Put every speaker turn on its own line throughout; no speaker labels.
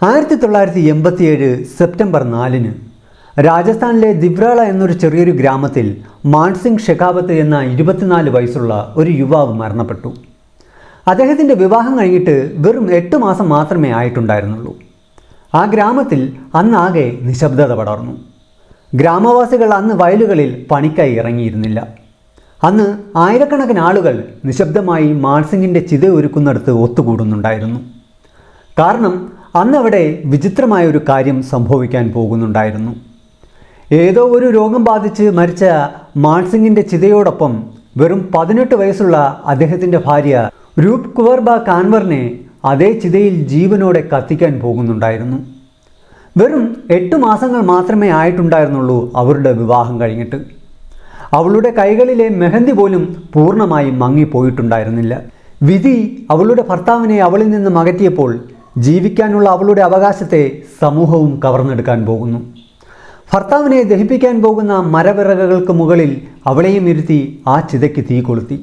1987 September 4-ന് രാജസ്ഥാനിലെ ദിബ്രാള എന്നൊരു ചെറിയൊരു ഗ്രാമത്തിൽ മാൻസിംഗ് ഷെഖാവത്ത് എന്ന 24 വയസ്സുള്ള ഒരു യുവാവ് മരണപ്പെട്ടു. അദ്ദേഹത്തിൻ്റെ വിവാഹം കഴിഞ്ഞിട്ട് വെറും 8 മാസം മാത്രമേ ആയിട്ടുണ്ടായിരുന്നുള്ളൂ. ആ ഗ്രാമത്തിൽ അന്നാകെ നിശബ്ദത പടർന്നു. ഗ്രാമവാസികൾ അന്ന് വയലുകളിൽ പണിക്കായി ഇറങ്ങിയിരുന്നില്ല. അന്ന് ആയിരക്കണക്കിന് ആളുകൾ നിശബ്ദമായി മാൻസിംഗിൻ്റെ ചിത ഒരുക്കുന്നിടത്ത് ഒത്തുകൂടുന്നുണ്ടായിരുന്നു. കാരണം അന്നവിടെ വിചിത്രമായൊരു കാര്യം സംഭവിക്കാൻ പോകുന്നുണ്ടായിരുന്നു. ഏതോ ഒരു രോഗം ബാധിച്ച് മരിച്ച മാൻസിംഗിൻ്റെ ചിതയോടൊപ്പം വെറും 18 വയസ്സുള്ള അദ്ദേഹത്തിൻ്റെ ഭാര്യ രൂപ് കുവർബ കാൻവറിനെ അതേ ചിതയിൽ ജീവനോടെ കത്തിക്കാൻ പോകുന്നുണ്ടായിരുന്നു. വെറും 8 മാസങ്ങൾ മാത്രമേ ആയിട്ടുണ്ടായിരുന്നുള്ളൂ അവരുടെ വിവാഹം കഴിഞ്ഞിട്ട്. അവളുടെ കൈകളിലെ മെഹന്തി പോലും പൂർണ്ണമായും മങ്ങിപ്പോയിട്ടുണ്ടായിരുന്നില്ല. വിധി അവളുടെ ഭർത്താവിനെ അവളിൽ നിന്നും അകറ്റിയപ്പോൾ ജീവിക്കാനുള്ള അവളുടെ അവകാശത്തെ സമൂഹവും കവർന്നെടുക്കാൻ പോകുന്നു. ഭർത്താവിനെ ദഹിപ്പിക്കാൻ പോകുന്ന മരവിറകുകൾക്ക് മുകളിൽ അവളെയും ഇരുത്തി ആ ചിതയ്ക്ക് തീ കൊളുത്തി.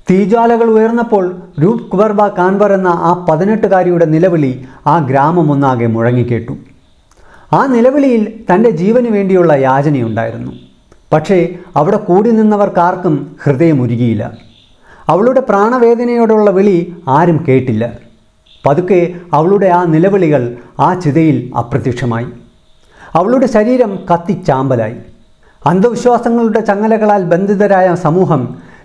തീജ്വാലകൾ ഉയർന്നപ്പോൾ രൂപ് കുവർബ കാൻവർ എന്ന ആ 18-കാരിയുടെ നിലവിളി ആ ഗ്രാമമൊന്നാകെ മുഴങ്ങിക്കേട്ടു. ആ നിലവിളിയിൽ തൻ്റെ ജീവന് വേണ്ടിയുള്ള യാചനയുണ്ടായിരുന്നു. പക്ഷേ അവിടെ കൂടി നിന്നവർക്കാർക്കും ഹൃദയമുരുകിയില്ല. അവളുടെ പ്രാണവേദനയോടുള്ള വിളി ആരും കേട്ടില്ല. പതുക്കെ അവളുടെ ആ നിലവിളികൾ ആ ചിതയിൽ അപ്രത്യക്ഷമായി. അവളുടെ ശരീരം കത്തിച്ചാമ്പലായി. അന്ധവിശ്വാസങ്ങളുടെ ചങ്ങലകളാൽ ബന്ധിതരായ സമൂഹം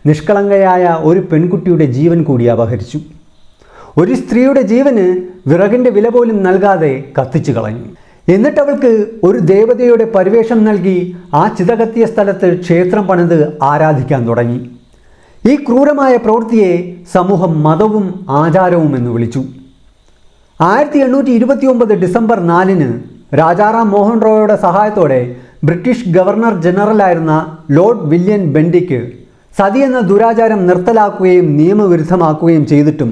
നിഷ്കളങ്കയായ ഒരു പെൺകുട്ടിയുടെ ജീവൻ കൂടി അപഹരിച്ചു. ഒരു സ്ത്രീയുടെ ജീവന് വിറകിൻ്റെ വില പോലും നൽകാതെ കത്തിച്ചു കളഞ്ഞു. എന്നിട്ടവൾക്ക് ഒരു ദേവതയുടെ പരിവേഷം നൽകി ആ ചിത കത്തിയ സ്ഥലത്ത് ക്ഷേത്രം പണിത് ആരാധിക്കാൻ തുടങ്ങി. ഈ ക്രൂരമായ പ്രവൃത്തിയെ സമൂഹം മതവും ആചാരവും എന്ന് വിളിച്ചു. 1829 ഡിസംബർ 4-ന് രാജാറാം മോഹൻ റോയുടെ സഹായത്തോടെ ബ്രിട്ടീഷ് ഗവർണർ ജനറലായിരുന്ന ലോർഡ് വില്യം ബെൻഡിക്ക് സതി എന്ന ദുരാചാരം നിർത്തലാക്കുകയും നിയമവിരുദ്ധമാക്കുകയും ചെയ്തിട്ടും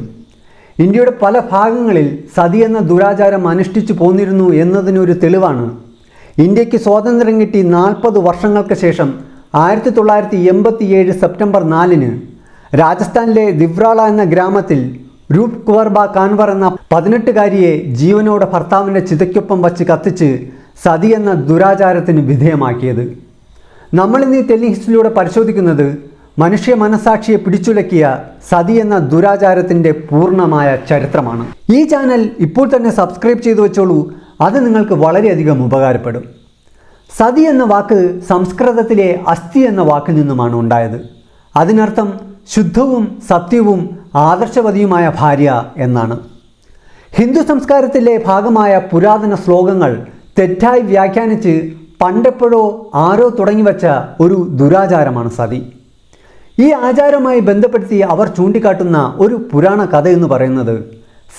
ഇന്ത്യയുടെ പല ഭാഗങ്ങളിൽ സതി എന്ന ദുരാചാരം അനുഷ്ഠിച്ചു പോന്നിരുന്നു എന്നതിനൊരു തെളിവാണ് ഇന്ത്യക്ക് സ്വാതന്ത്ര്യം കിട്ടി 40 വർഷങ്ങൾക്ക് ശേഷം 1987 സെപ്റ്റംബർ 4-ന് രാജസ്ഥാനിലെ ദിബ്രാള എന്ന ഗ്രാമത്തിൽ രൂപ് കുവർബ കാൻവർ എന്ന 18-കാരിയെ ജീവനോടെ ഭർത്താവിൻ്റെ ചിതയ്ക്കൊപ്പം വച്ച് കത്തിച്ച് സതി എന്ന ദുരാചാരത്തിന് വിധേയമാക്കിയത്. നമ്മളിന്ന് ഈ ടെലിഹിസ്റ്റിലൂടെ പരിശോധിക്കുന്നത് മനുഷ്യ മനസാക്ഷിയെ പിടിച്ചുലക്കിയ സതി എന്ന ദുരാചാരത്തിൻ്റെ പൂർണ്ണമായ ചരിത്രമാണ്. ഈ ചാനൽ ഇപ്പോൾ തന്നെ സബ്സ്ക്രൈബ് ചെയ്തു വെച്ചോളൂ. അത് നിങ്ങൾക്ക് വളരെയധികം ഉപകാരപ്പെടും. സതി എന്ന വാക്ക് സംസ്കൃതത്തിലെ അസ്ഥി എന്ന വാക്കിൽ നിന്നുമാണ് ഉണ്ടായത്. അതിനർത്ഥം ശുദ്ധവും സത്യവും ആദർശവതിയുമായ ഭാര്യ എന്നാണ്. ഹിന്ദു സംസ്കാരത്തിലെ ഭാഗമായ പുരാതന ശ്ലോകങ്ങൾ തെറ്റായി വ്യാഖ്യാനിച്ച് പണ്ടെപ്പോഴോ ആരോ തുടങ്ങിവെച്ച ഒരു ദുരാചാരമാണ് സതി. ഈ ആചാരവുമായി ബന്ധപ്പെടുത്തി അവർ ചൂണ്ടിക്കാട്ടുന്ന ഒരു പുരാണ കഥ എന്ന് പറയുന്നത്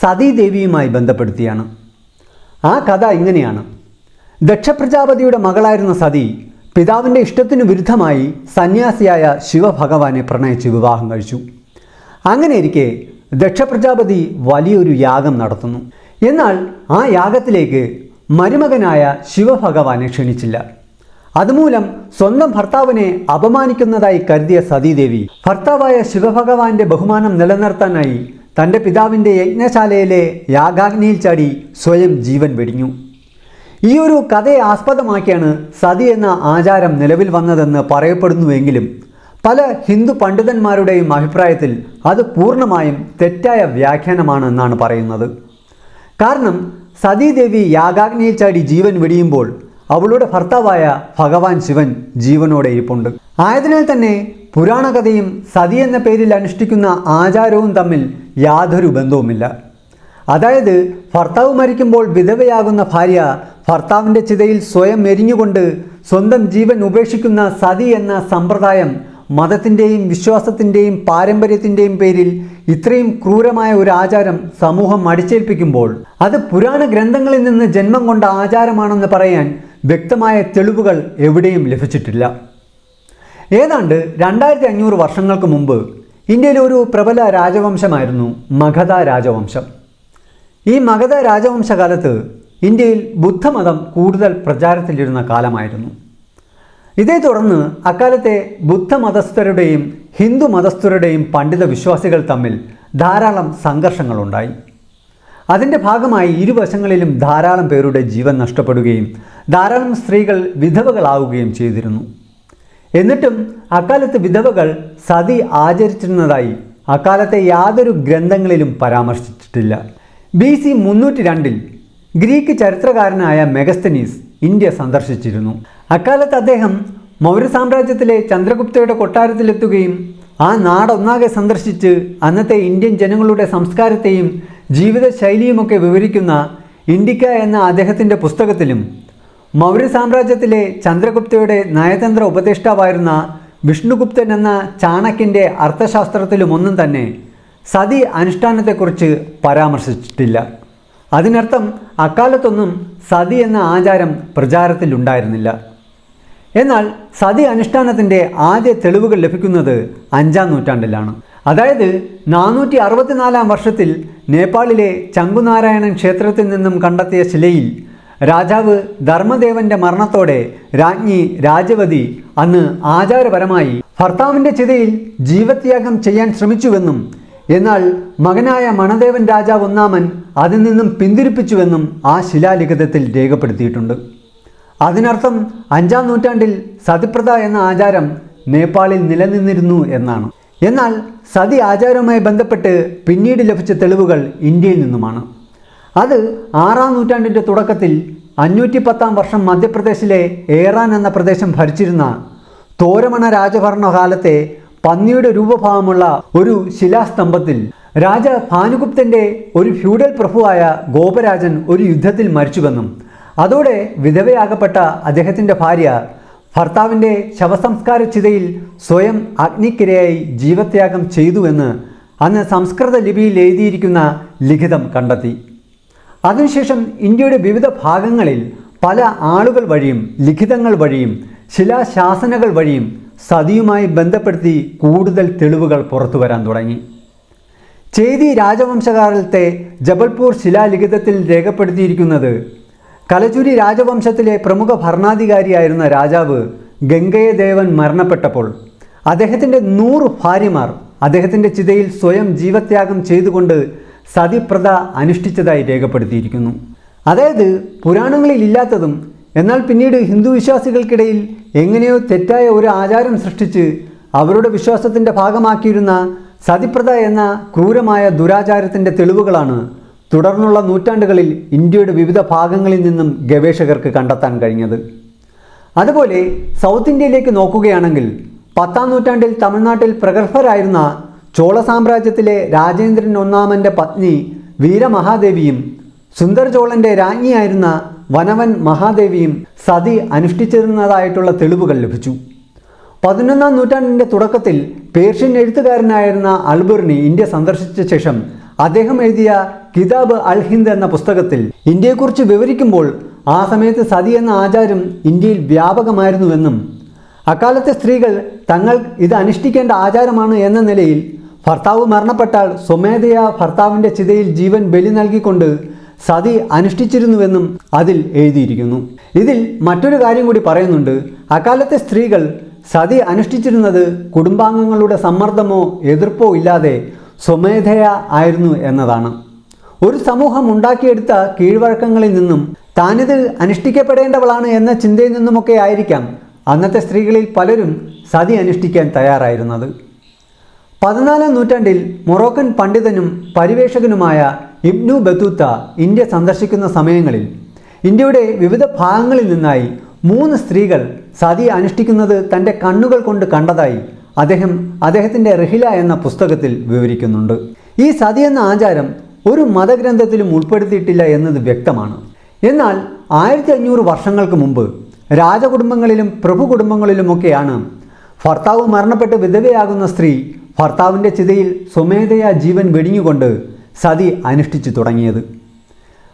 സതീദേവിയുമായി ബന്ധപ്പെടുത്തിയാണ്. ആ കഥ ഇങ്ങനെയാണ്. ദക്ഷപ്രജാപതിയുടെ മകളായിരുന്ന സതി പിതാവിൻ്റെ ഇഷ്ടത്തിനു വിരുദ്ധമായി സന്യാസിയായ ശിവഭഗവാനെ പ്രണയിച്ച് വിവാഹം കഴിച്ചു. അങ്ങനെയിരിക്കെ ദക്ഷപ്രജാപതി വലിയൊരു യാഗം നടത്തുന്നു. എന്നാൽ ആ യാഗത്തിലേക്ക് മരുമകനായ ശിവഭഗവാനെ ക്ഷണിച്ചില്ല. അതുമൂലം സ്വന്തം ഭർത്താവിനെ അപമാനിക്കുന്നതായി കരുതിയ സതീദേവി ഭർത്താവായ ശിവഭഗവാന്റെ ബഹുമാനം നിലനിർത്താനായി തൻ്റെ പിതാവിൻ്റെ യജ്ഞശാലയിലെ യാഗാഗ്നിയിൽ ചാടി സ്വയം ജീവൻ വെടിഞ്ഞു. ഈ ഒരു കഥയെ ആസ്പദമാക്കിയാണ് സതി എന്ന ആചാരം നിലവിൽ വന്നതെന്ന് പറയപ്പെടുന്നുവെങ്കിലും പല ഹിന്ദു പണ്ഡിതന്മാരുടെയും അഭിപ്രായത്തിൽ അത് പൂർണ്ണമായും തെറ്റായ വ്യാഖ്യാനമാണെന്നാണ് പറയുന്നത്. കാരണം സതീദേവി യാഗാഗ്നിയിൽ ചാടി ജീവൻ വെടിയുമ്പോൾ അവളുടെ ഭർത്താവായ ഭഗവാൻ ശിവൻ ജീവനോടെ ഇരിപ്പുണ്ട്. ആയതിനാൽ തന്നെ പുരാണകഥയും സതി എന്ന പേരിൽ അനുഷ്ഠിക്കുന്ന ആചാരവും തമ്മിൽ യാതൊരു ബന്ധവുമില്ല. അതായത് ഭർത്താവ് മരിക്കുമ്പോൾ വിധവയാകുന്ന ഭാര്യ ഭർത്താവിൻ്റെ ചിതയിൽ സ്വയം എരിഞ്ഞുകൊണ്ട് സ്വന്തം ജീവൻ ഉപേക്ഷിക്കുന്ന സതി എന്ന സമ്പ്രദായം മതത്തിൻ്റെയും വിശ്വാസത്തിൻ്റെയും പാരമ്പര്യത്തിൻ്റെയും പേരിൽ ഇത്രയും ക്രൂരമായ ഒരു ആചാരം സമൂഹം അടിച്ചേൽപ്പിക്കുമ്പോൾ അത് പുരാണ ഗ്രന്ഥങ്ങളിൽ നിന്ന് ജന്മം കൊണ്ട ആചാരമാണെന്ന് പറയാൻ വ്യക്തമായ തെളിവുകൾ എവിടെയും ലഭിച്ചിട്ടില്ല. ഏതാണ്ട് 2500 വർഷങ്ങൾക്ക് മുമ്പ് ഇന്ത്യയിലെ ഒരു പ്രബല രാജവംശമായിരുന്നു മഗധ രാജവംശം. ഈ മഗധ രാജവംശകാലത്ത് ഇന്ത്യയിൽ ബുദ്ധമതം കൂടുതൽ പ്രചാരത്തിലിരുന്ന കാലമായിരുന്നു. ഇതേ തുടർന്ന് അക്കാലത്തെ ബുദ്ധമതസ്ഥരുടെയും ഹിന്ദു മതസ്ഥരുടെയും പണ്ഡിത വിശ്വാസികൾ തമ്മിൽ ധാരാളം സംഘർഷങ്ങളുണ്ടായി. അതിൻ്റെ ഭാഗമായി ഇരുവശങ്ങളിലും ധാരാളം പേരുടെ ജീവൻ നഷ്ടപ്പെടുകയും ധാരാളം സ്ത്രീകൾ വിധവകളാവുകയും ചെയ്തിരുന്നു. എന്നിട്ടും അക്കാലത്ത് വിധവകൾ സതി ആചരിച്ചിരുന്നതായി അക്കാലത്തെ യാതൊരു ഗ്രന്ഥങ്ങളിലും പരാമർശിച്ചിട്ടില്ല. BC 302 ഗ്രീക്ക് ചരിത്രകാരനായ മെഗസ്തനീസ് ഇന്ത്യ സന്ദർശിച്ചിരുന്നു. അക്കാലത്ത് അദ്ദേഹം മൗര്യ സാമ്രാജ്യത്തിലെ ചന്ദ്രഗുപ്തയുടെ കൊട്ടാരത്തിലെത്തുകയും ആ നാടൊന്നാകെ സന്ദർശിച്ച് അന്നത്തെ ഇന്ത്യൻ ജനങ്ങളുടെ സംസ്കാരത്തെയും ജീവിതശൈലിയുമൊക്കെ വിവരിക്കുന്ന ഇൻഡിക്ക എന്ന അദ്ദേഹത്തിൻ്റെ പുസ്തകത്തിലും മൗര്യ സാമ്രാജ്യത്തിലെ ചന്ദ്രഗുപ്തയുടെ നയതന്ത്ര ഉപദേഷ്ടാവായിരുന്ന വിഷ്ണുഗുപ്തൻ എന്ന ചാണക്യൻ്റെ അർത്ഥശാസ്ത്രത്തിലുമൊന്നും തന്നെ സതി അനുഷ്ഠാനത്തെക്കുറിച്ച് പരാമർശിച്ചിട്ടില്ല. അതിനർത്ഥം അക്കാലത്തൊന്നും സതി എന്ന ആചാരം പ്രചാരത്തിലുണ്ടായിരുന്നില്ല. എന്നാൽ സതി അനുഷ്ഠാനത്തിൻ്റെ ആദ്യ തെളിവുകൾ ലഭിക്കുന്നത് 5-ാം നൂറ്റാണ്ടിലാണ്. അതായത് 464 വർഷത്തിൽ നേപ്പാളിലെ ചങ്കുനാരായണൻ ക്ഷേത്രത്തിൽ നിന്നും കണ്ടെത്തിയ ശിലയിൽ രാജാവ് ധർമ്മദേവന്റെ മരണത്തോടെ രാജ്ഞി രാജവതി അന്ന് ആചാരപരമായി ഭർത്താവിൻ്റെ ചിതയിൽ ജീവത്യാഗം ചെയ്യാൻ ശ്രമിച്ചുവെന്നും എന്നാൽ മകനായ മണദേവൻ രാജാവ് ഒന്നാമൻ അതിൽ നിന്നും പിന്തിരിപ്പിച്ചുവെന്നും ആ ശിലാലിഖിതത്തിൽ രേഖപ്പെടുത്തിയിട്ടുണ്ട്. അതിനർത്ഥം 5-ാം നൂറ്റാണ്ടിൽ സതിപ്രഥ എന്ന ആചാരം നേപ്പാളിൽ നിലനിന്നിരുന്നു എന്നാണ്. എന്നാൽ സതി ആചാരവുമായി ബന്ധപ്പെട്ട് പിന്നീട് ലഭിച്ച തെളിവുകൾ ഇന്ത്യയിൽ നിന്നുമാണ്. അത് 6-ാം നൂറ്റാണ്ടിൻ്റെ തുടക്കത്തിൽ 510-ാം വർഷം മധ്യപ്രദേശിലെ ഏറാൻ എന്ന പ്രദേശം ഭരിച്ചിരുന്ന തോരമണ രാജഭരണകാലത്തെ പന്നിയുടെ രൂപഭാവമുള്ള ഒരു ശിലാസ്തംഭത്തിൽ രാജ ഭാനുഗുപ്തൻ്റെ ഒരു ഫ്യൂഡൽ പ്രഭുവായ ഗോപരാജൻ ഒരു യുദ്ധത്തിൽ മരിച്ചുവെന്നും അതോടെ വിധവയാകപ്പെട്ട അദ്ദേഹത്തിൻ്റെ ഭാര്യ ഭർത്താവിൻ്റെ ശവസംസ്കാര ചിതയിൽ സ്വയം അഗ്നിക്കിരയായി ജീവത്യാഗം ചെയ്തുവെന്ന് അന്ന് സംസ്കൃത ലിപിയിൽ എഴുതിയിരിക്കുന്ന ലിഖിതം കണ്ടെത്തി. അതിനുശേഷം ഇന്ത്യയുടെ വിവിധ ഭാഗങ്ങളിൽ പല ആളുകൾ വഴിയും ലിഖിതങ്ങൾ വഴിയും ശിലാശാസനകൾ വഴിയും സതിയുമായി ബന്ധപ്പെടുത്തി കൂടുതൽ തെളിവുകൾ പുറത്തു വരാൻ തുടങ്ങി. ചേതി രാജവംശകാലത്തെ ജബൽപൂർ ശിലാലിഖിതത്തിൽ രേഖപ്പെടുത്തിയിരിക്കുന്നത് കലചുരി രാജവംശത്തിലെ പ്രമുഖ ഭരണാധികാരിയായിരുന്ന രാജാവ് ഗംഗയദേവൻ മരണപ്പെട്ടപ്പോൾ അദ്ദേഹത്തിൻ്റെ 100 ഭാര്യമാർ അദ്ദേഹത്തിൻ്റെ ചിതയിൽ സ്വയം ജീവത്യാഗം ചെയ്തുകൊണ്ട് സതിപ്രഥ അനുഷ്ഠിച്ചതായി രേഖപ്പെടുത്തിയിരിക്കുന്നു. അതായത് പുരാണങ്ങളിൽ ഇല്ലാത്തതും എന്നാൽ പിന്നീട് ഹിന്ദു വിശ്വാസികൾക്കിടയിൽ എങ്ങനെയോ തെറ്റായ ഒരു ആചാരം സൃഷ്ടിച്ച് അവരുടെ വിശ്വാസത്തിൻ്റെ ഭാഗമാക്കിയിരുന്ന സതിപ്രഥ എന്ന ക്രൂരമായ ദുരാചാരത്തിൻ്റെ തെളിവുകളാണ് തുടർന്നുള്ള നൂറ്റാണ്ടുകളിൽ ഇന്ത്യയുടെ വിവിധ ഭാഗങ്ങളിൽ നിന്നും ഗവേഷകർക്ക് കണ്ടെത്താൻ കഴിഞ്ഞത്. അതുപോലെ സൗത്ത് ഇന്ത്യയിലേക്ക് നോക്കുകയാണെങ്കിൽ 10-ാം നൂറ്റാണ്ടിൽ തമിഴ്നാട്ടിൽ പ്രഗത്ഭരായിരുന്ന ചോള സാമ്രാജ്യത്തിലെ രാജേന്ദ്രൻ ഒന്നാമൻ്റെ പത്നി വീരമഹാദേവിയും സുന്ദർ ചോളൻ്റെ രാജ്ഞിയായിരുന്ന വനവൻ മഹാദേവിയും സതി അനുഷ്ഠിച്ചിരുന്നതായിട്ടുള്ള തെളിവുകൾ ലഭിച്ചു. 11-ാം നൂറ്റാണ്ടിൻ്റെ തുടക്കത്തിൽ പേർഷ്യൻ എഴുത്തുകാരനായിരുന്ന അൽബുർണി ഇന്ത്യ സന്ദർശിച്ച ശേഷം അദ്ദേഹം എഴുതിയ കിതാബ് അൽ ഹിന്ദ് എന്ന പുസ്തകത്തിൽ ഇന്ത്യയെക്കുറിച്ച് വിവരിക്കുമ്പോൾ ആ സമയത്ത് സതി എന്ന ആചാരം ഇന്ത്യയിൽ വ്യാപകമായിരുന്നുവെന്നും അക്കാലത്തെ സ്ത്രീകൾ തങ്ങൾ ഇത് അനുഷ്ഠിക്കേണ്ട ആചാരമാണ് എന്ന നിലയിൽ ഭർത്താവ് മരണപ്പെട്ടാൽ സ്വമേധയാ ഭർത്താവിൻ്റെ ചിതയിൽ ജീവൻ ബലി നൽകിക്കൊണ്ട് സതി അനുഷ്ഠിച്ചിരുന്നുവെന്നും അതിൽ എഴുതിയിരിക്കുന്നു. ഇതിൽ മറ്റൊരു കാര്യം കൂടി പറയുന്നുണ്ട്. അക്കാലത്തെ സ്ത്രീകൾ സതി അനുഷ്ഠിച്ചിരുന്നത് കുടുംബാംഗങ്ങളുടെ സമ്മർദ്ദമോ എതിർപ്പോ ഇല്ലാതെ സ്വമേധയാ ആയിരുന്നു എന്നതാണ്. ഒരു സമൂഹം ഉണ്ടാക്കിയെടുത്ത കീഴ്വഴക്കങ്ങളിൽ നിന്നും താനിത് അനുഷ്ഠിക്കപ്പെടേണ്ടവളാണ് എന്ന ചിന്തയിൽ നിന്നുമൊക്കെ ആയിരിക്കാം അന്നത്തെ സ്ത്രീകളിൽ പലരും സതി അനുഷ്ഠിക്കാൻ തയ്യാറായിരുന്നത്. 14-ാം നൂറ്റാണ്ടിൽ മൊറോക്കൻ പണ്ഡിതനും പരിവേഷകനുമായ ഇബ്നു ബത്തൂത്ത ഇന്ത്യ സന്ദർശിക്കുന്ന സമയങ്ങളിൽ ഇന്ത്യയുടെ വിവിധ ഭാഗങ്ങളിൽ നിന്നായി 3 സ്ത്രീകൾ സതി അനുഷ്ഠിക്കുന്നത് തൻ്റെ കണ്ണുകൾ കൊണ്ട് കണ്ടതായി അദ്ദേഹത്തിൻ്റെ റഹില എന്ന പുസ്തകത്തിൽ വിവരിക്കുന്നുണ്ട്. ഈ സതി എന്ന ആചാരം ഒരു മതഗ്രന്ഥത്തിലും ഉൾപ്പെടുത്തിയിട്ടില്ല എന്നത് വ്യക്തമാണ്. എന്നാൽ 1500 വർഷങ്ങൾക്ക് മുമ്പ് രാജകുടുംബങ്ങളിലും പ്രഭു കുടുംബങ്ങളിലുമൊക്കെയാണ് ഭർത്താവ് മരണപ്പെട്ട് വിധവയാകുന്ന സ്ത്രീ ഭർത്താവിൻ്റെ ചിതയിൽ സ്വമേധയാ ജീവൻ വെടിഞ്ഞുകൊണ്ട് സതി അനുഷ്ഠിച്ചു തുടങ്ങിയത്.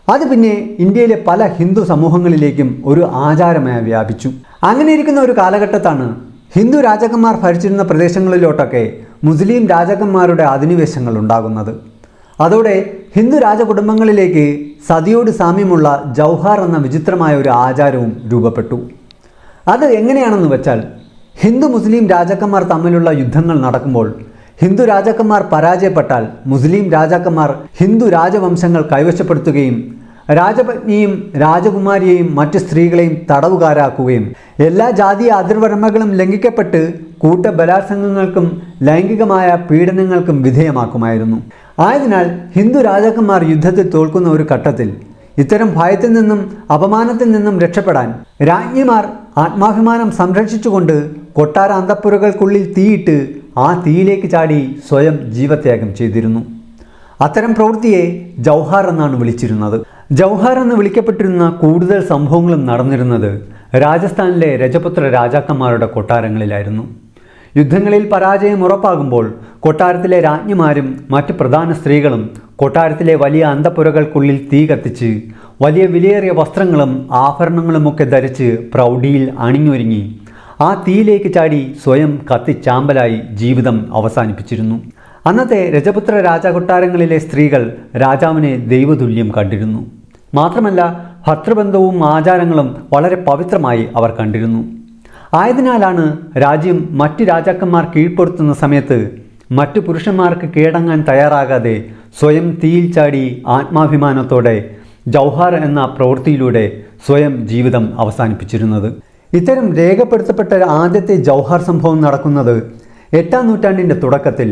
അത് പിന്നെ ഇന്ത്യയിലെ പല ഹിന്ദു സമൂഹങ്ങളിലേക്കും ഒരു ആചാരമായി വ്യാപിച്ചു. അങ്ങനെ ഇരിക്കുന്ന ഒരു കാലഘട്ടത്താണ് ഹിന്ദു രാജാക്കന്മാർ ഭരിച്ചിരുന്ന പ്രദേശങ്ങളിലോട്ടൊക്കെ മുസ്ലിം രാജാക്കന്മാരുടെ അധിനിവേശങ്ങൾ ഉണ്ടാകുന്നത്. അതോടെ ഹിന്ദു രാജകുടുംബങ്ങളിലേക്ക് സതിയോട് സാമ്യമുള്ള ജൗഹാർ എന്ന വിചിത്രമായ ഒരു ആചാരവും രൂപപ്പെട്ടു. അത് എങ്ങനെയാണെന്ന് വെച്ചാൽ ഹിന്ദു മുസ്ലിം രാജാക്കന്മാർ തമ്മിലുള്ള യുദ്ധങ്ങൾ നടക്കുമ്പോൾ ഹിന്ദു രാജാക്കന്മാർ പരാജയപ്പെട്ടാൽ മുസ്ലിം രാജാക്കന്മാർ ഹിന്ദു രാജവംശങ്ങൾ കൈവശപ്പെടുത്തുകയും രാജപത്നിയും രാജകുമാരിയെയും മറ്റ് സ്ത്രീകളെയും തടവുകാരാക്കുകയും എല്ലാ ജാതീയ അതിർവരമ്പുകളും ലംഘിക്കപ്പെട്ട് കൂട്ടബലാത്സംഗങ്ങൾക്കും ലൈംഗികമായ പീഡനങ്ങൾക്കും വിധേയമാക്കുമായിരുന്നു. ആയതിനാൽ ഹിന്ദു രാജാക്കന്മാർ യുദ്ധത്തിൽ തോൽക്കുന്ന ഒരു ഘട്ടത്തിൽ ഇത്തരം ഭയത്തിൽ നിന്നും അപമാനത്തിൽ നിന്നും രക്ഷപ്പെടാൻ രാജ്ഞിമാർ ആത്മാഭിമാനം സംരക്ഷിച്ചുകൊണ്ട് കൊട്ടാര അന്തഃപുരകൾക്കുള്ളിൽ തീയിട്ട് ആ തീയിലേക്ക് ചാടി സ്വയം ജീവത്യാഗം ചെയ്തിരുന്നു. അത്തരം പ്രവൃത്തിയെ ജൗഹാർ എന്നാണ് വിളിച്ചിരുന്നത്. ജൗഹാർ എന്ന് വിളിക്കപ്പെട്ടിരുന്ന കൂടുതൽ സംഭവങ്ങളും നടന്നിരുന്നത് രാജസ്ഥാനിലെ രജപുത്ര രാജാക്കന്മാരുടെ കൊട്ടാരങ്ങളിലായിരുന്നു. യുദ്ധങ്ങളിൽ പരാജയം ഉറപ്പാകുമ്പോൾ കൊട്ടാരത്തിലെ രാജ്ഞിമാരും മറ്റ് പ്രധാന സ്ത്രീകളും കൊട്ടാരത്തിലെ വലിയ അന്തഃപുരകൾക്കുള്ളിൽ തീ കത്തിച്ച് വലിയ വിലയേറിയ വസ്ത്രങ്ങളും ആഭരണങ്ങളുമൊക്കെ ധരിച്ച് പ്രൗഢിയിൽ അണിഞ്ഞൊരുങ്ങി ആ തീയിലേക്ക് ചാടി സ്വയം കത്തിച്ചാമ്പലായി ജീവിതം അവസാനിപ്പിച്ചിരുന്നു. അന്നത്തെ രജപുത്ര രാജകൊട്ടാരങ്ങളിലെ സ്ത്രീകൾ രാജാവിനെ ദൈവതുല്യം കണ്ടിരുന്നു. മാത്രമല്ല ഭർത്തൃബന്ധവും ആചാരങ്ങളും വളരെ പവിത്രമായി അവർ കണ്ടിരുന്നു. ആയതിനാലാണ് രാജ്യം മറ്റ് രാജാക്കന്മാർ കീഴ്പ്പെടുത്തുന്ന സമയത്ത് മറ്റു പുരുഷന്മാർക്ക് കീഴടങ്ങാൻ തയ്യാറാകാതെ സ്വയം തീയിൽ ചാടി ആത്മാഭിമാനത്തോടെ ജൗഹാർ എന്ന പ്രവൃത്തിയിലൂടെ സ്വയം ജീവിതം അവസാനിപ്പിച്ചിരുന്നത്. ഇത്തരം രേഖപ്പെടുത്തപ്പെട്ട ആദ്യത്തെ ജൗഹാർ സംഭവം നടക്കുന്നത് 8-ാം നൂറ്റാണ്ടിൻ്റെ തുടക്കത്തിൽ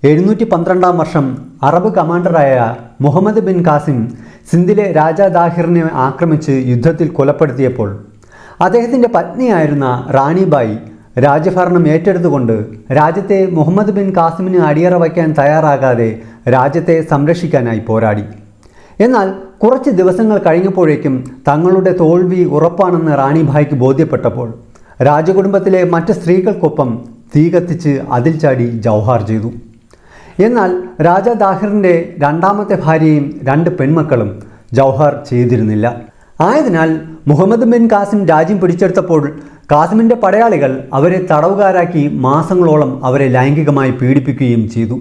712 വർഷം അറബ് കമാൻഡറായ മുഹമ്മദ് ബിൻ കാസിം സിന്ധിലെ രാജാ ദാഹിറിനെ ആക്രമിച്ച് യുദ്ധത്തിൽ കൊലപ്പെടുത്തിയപ്പോൾ അദ്ദേഹത്തിൻ്റെ പത്നിയായിരുന്ന റാണിബായി രാജ്യഭരണം ഏറ്റെടുത്തുകൊണ്ട് രാജ്യത്തെ മുഹമ്മദ് ബിൻ കാസിമിന് അടിയറ വയ്ക്കാൻ തയ്യാറാകാതെ രാജ്യത്തെ സംരക്ഷിക്കാനായി പോരാടി. എന്നാൽ കുറച്ച് ദിവസങ്ങൾ കഴിഞ്ഞപ്പോഴേക്കും തങ്ങളുടെ തോൽവി ഉറപ്പാണെന്ന് റാണിബായിക്ക് ബോധ്യപ്പെട്ടപ്പോൾ രാജകുടുംബത്തിലെ മറ്റ് സ്ത്രീകൾക്കൊപ്പം തീ കത്തിച്ച് അതിൽ ചാടി ജൗഹാർ ചെയ്തു. എന്നാൽ രാജാ ദാഹിറിൻ്റെ രണ്ടാമത്തെ ഭാര്യയും 2 പെൺമക്കളും ജൗഹാർ ചെയ്തിരുന്നില്ല. ആയതിനാൽ മുഹമ്മദ് ബിൻ കാസിം രാജ്യം പിടിച്ചെടുത്തപ്പോൾ കാസിമിൻ്റെ പടയാളികൾ അവരെ തടവുകാരാക്കി മാസങ്ങളോളം അവരെ ലൈംഗികമായി പീഡിപ്പിക്കുകയും ചെയ്തു.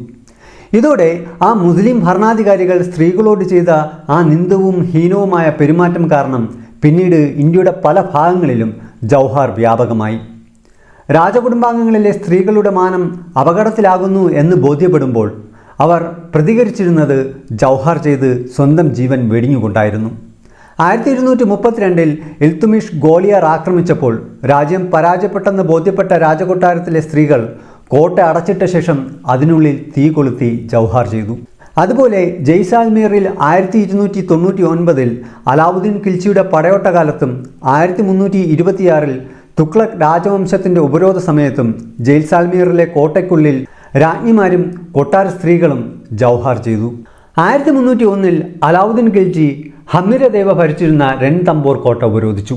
ഇതോടെ ആ മുസ്ലിം ഭരണാധികാരികൾ സ്ത്രീകളോട് ചെയ്ത ആ നിന്ദവും ഹീനവുമായ പെരുമാറ്റം കാരണം പിന്നീട് ഇന്ത്യയുടെ പല ഭാഗങ്ങളിലും ജൗഹാർ വ്യാപകമായി. രാജകുടുംബാംഗങ്ങളിലെ സ്ത്രീകളുടെ മാനം അപകടത്തിലാകുന്നു എന്ന് ബോധ്യപ്പെടുമ്പോൾ അവർ പ്രതികരിച്ചിരുന്നത് ജൗഹാർ ചെയ്ത് സ്വന്തം ജീവൻ വെടിഞ്ഞുകൊണ്ടായിരുന്നു. 1232 ഇൽത്തുമിഷ് ഗോളിയർ ആക്രമിച്ചപ്പോൾ രാജ്യം പരാജയപ്പെട്ടെന്ന് ബോധ്യപ്പെട്ട രാജകൊട്ടാരത്തിലെ സ്ത്രീകൾ കോട്ട അടച്ചിട്ട ശേഷം അതിനുള്ളിൽ തീ കൊളുത്തി ജൗഹാർ ചെയ്തു. അതുപോലെ ജയ്സാൽമീറിൽ 1299 അലാവുദ്ദീൻ ഖിൽജിയുടെ പടയോട്ടകാലത്തും 1326 തുഗ്ലക് രാജവംശത്തിൻ്റെ ഉപരോധ സമയത്തും ജയ്സാൽമീറിലെ കോട്ടയ്ക്കുള്ളിൽ രാജ്ഞിമാരും കൊട്ടാര സ്ത്രീകളും ജൗഹാർ ചെയ്തു. 1301 അലാവുദ്ദീൻ ഖിൽജി ഹമ്മിരദേവ ഭരിച്ചിരുന്ന രൺതംബോർ കോട്ട ഉപരോധിച്ചു.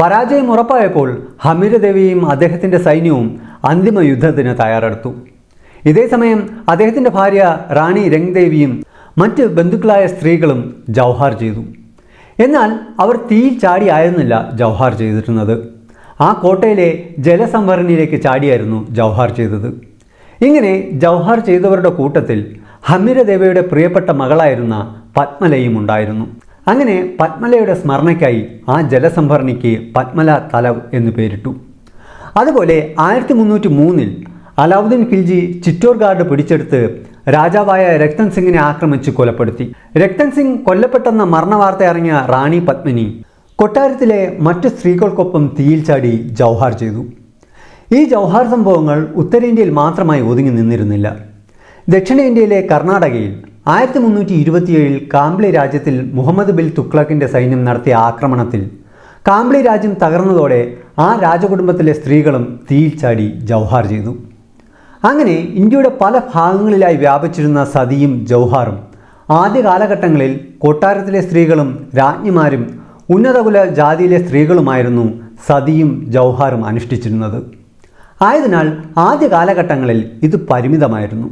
പരാജയം ഉറപ്പായപ്പോൾ ഹമ്മിരദേവിയും അദ്ദേഹത്തിൻ്റെ സൈന്യവും അന്തിമ യുദ്ധത്തിന് തയ്യാറെടുത്തു. ഇതേസമയം അദ്ദേഹത്തിൻ്റെ ഭാര്യ റാണി രംഗ്ദേവിയും മറ്റ് ബന്ധുക്കളായ സ്ത്രീകളും ജൗഹാർ ചെയ്തു. എന്നാൽ അവർ തീയിൽ ചാടിയായിരുന്നില്ല ജൗഹാർ ചെയ്തിരുന്നത്. ആ കോട്ടയിലെ ജലസംഭരണിയിലേക്ക് ചാടിയായിരുന്നു ജൗഹാർ ചെയ്തത്. ഇങ്ങനെ ജൗഹാർ ചെയ്തവരുടെ കൂട്ടത്തിൽ ഹമ്മിരദേവയുടെ പ്രിയപ്പെട്ട മകളായിരുന്ന പത്മലയും ഉണ്ടായിരുന്നു. അങ്ങനെ പത്മലയുടെ സ്മരണയ്ക്കായി ആ ജലസംഭരണിക്ക് പത്മല തലവ് എന്ന് പേരിട്ടു. അതുപോലെ 1303 അലാവുദ്ദീൻ ഖിൽജി ചിറ്റോർഗാഡ് പിടിച്ചെടുത്ത് രാജാവായ രക്തൻ സിംഗിനെ ആക്രമിച്ച് കൊലപ്പെടുത്തി. രക്തൻ സിംഗ് കൊല്ലപ്പെട്ടെന്ന മരണവാർത്ത അറിഞ്ഞ റാണി പത്മിനി കൊട്ടാരത്തിലെ മറ്റ് സ്ത്രീകൾക്കൊപ്പം തീയിൽ ചാടി ജൗഹാർ ചെയ്തു. ഈ ജൗഹാർ സംഭവങ്ങൾ ഉത്തരേന്ത്യയിൽ മാത്രമായി ഒതുങ്ങി നിന്നിരുന്നില്ല. ദക്ഷിണേന്ത്യയിലെ കർണാടകയിൽ 1327 കാംബ്ലി രാജ്യത്തിൽ മുഹമ്മദ് ബിൻ തുഗ്ലക്കിൻ്റെ സൈന്യം നടത്തിയ ആക്രമണത്തിൽ കാംബ്ലി രാജ്യം തകർന്നതോടെ ആ രാജകുടുംബത്തിലെ സ്ത്രീകളും തീയിൽ ചാടി ജൗഹാർ ചെയ്തു. അങ്ങനെ ഇന്ത്യയുടെ പല ഭാഗങ്ങളിലായി വ്യാപിച്ചിരുന്ന സതിയും ജൗഹാറും ആദ്യ കാലഘട്ടങ്ങളിൽ കൊട്ടാരത്തിലെ സ്ത്രീകളും രാജ്ഞിമാരും ഉന്നതകുല ജാതിയിലെ സ്ത്രീകളുമായിരുന്നു സതിയും ജൗഹാറും അനുഷ്ഠിച്ചിരുന്നത്. ആയതിനാൽ ആദ്യ കാലഘട്ടങ്ങളിൽ ഇത് പരിമിതമായിരുന്നു.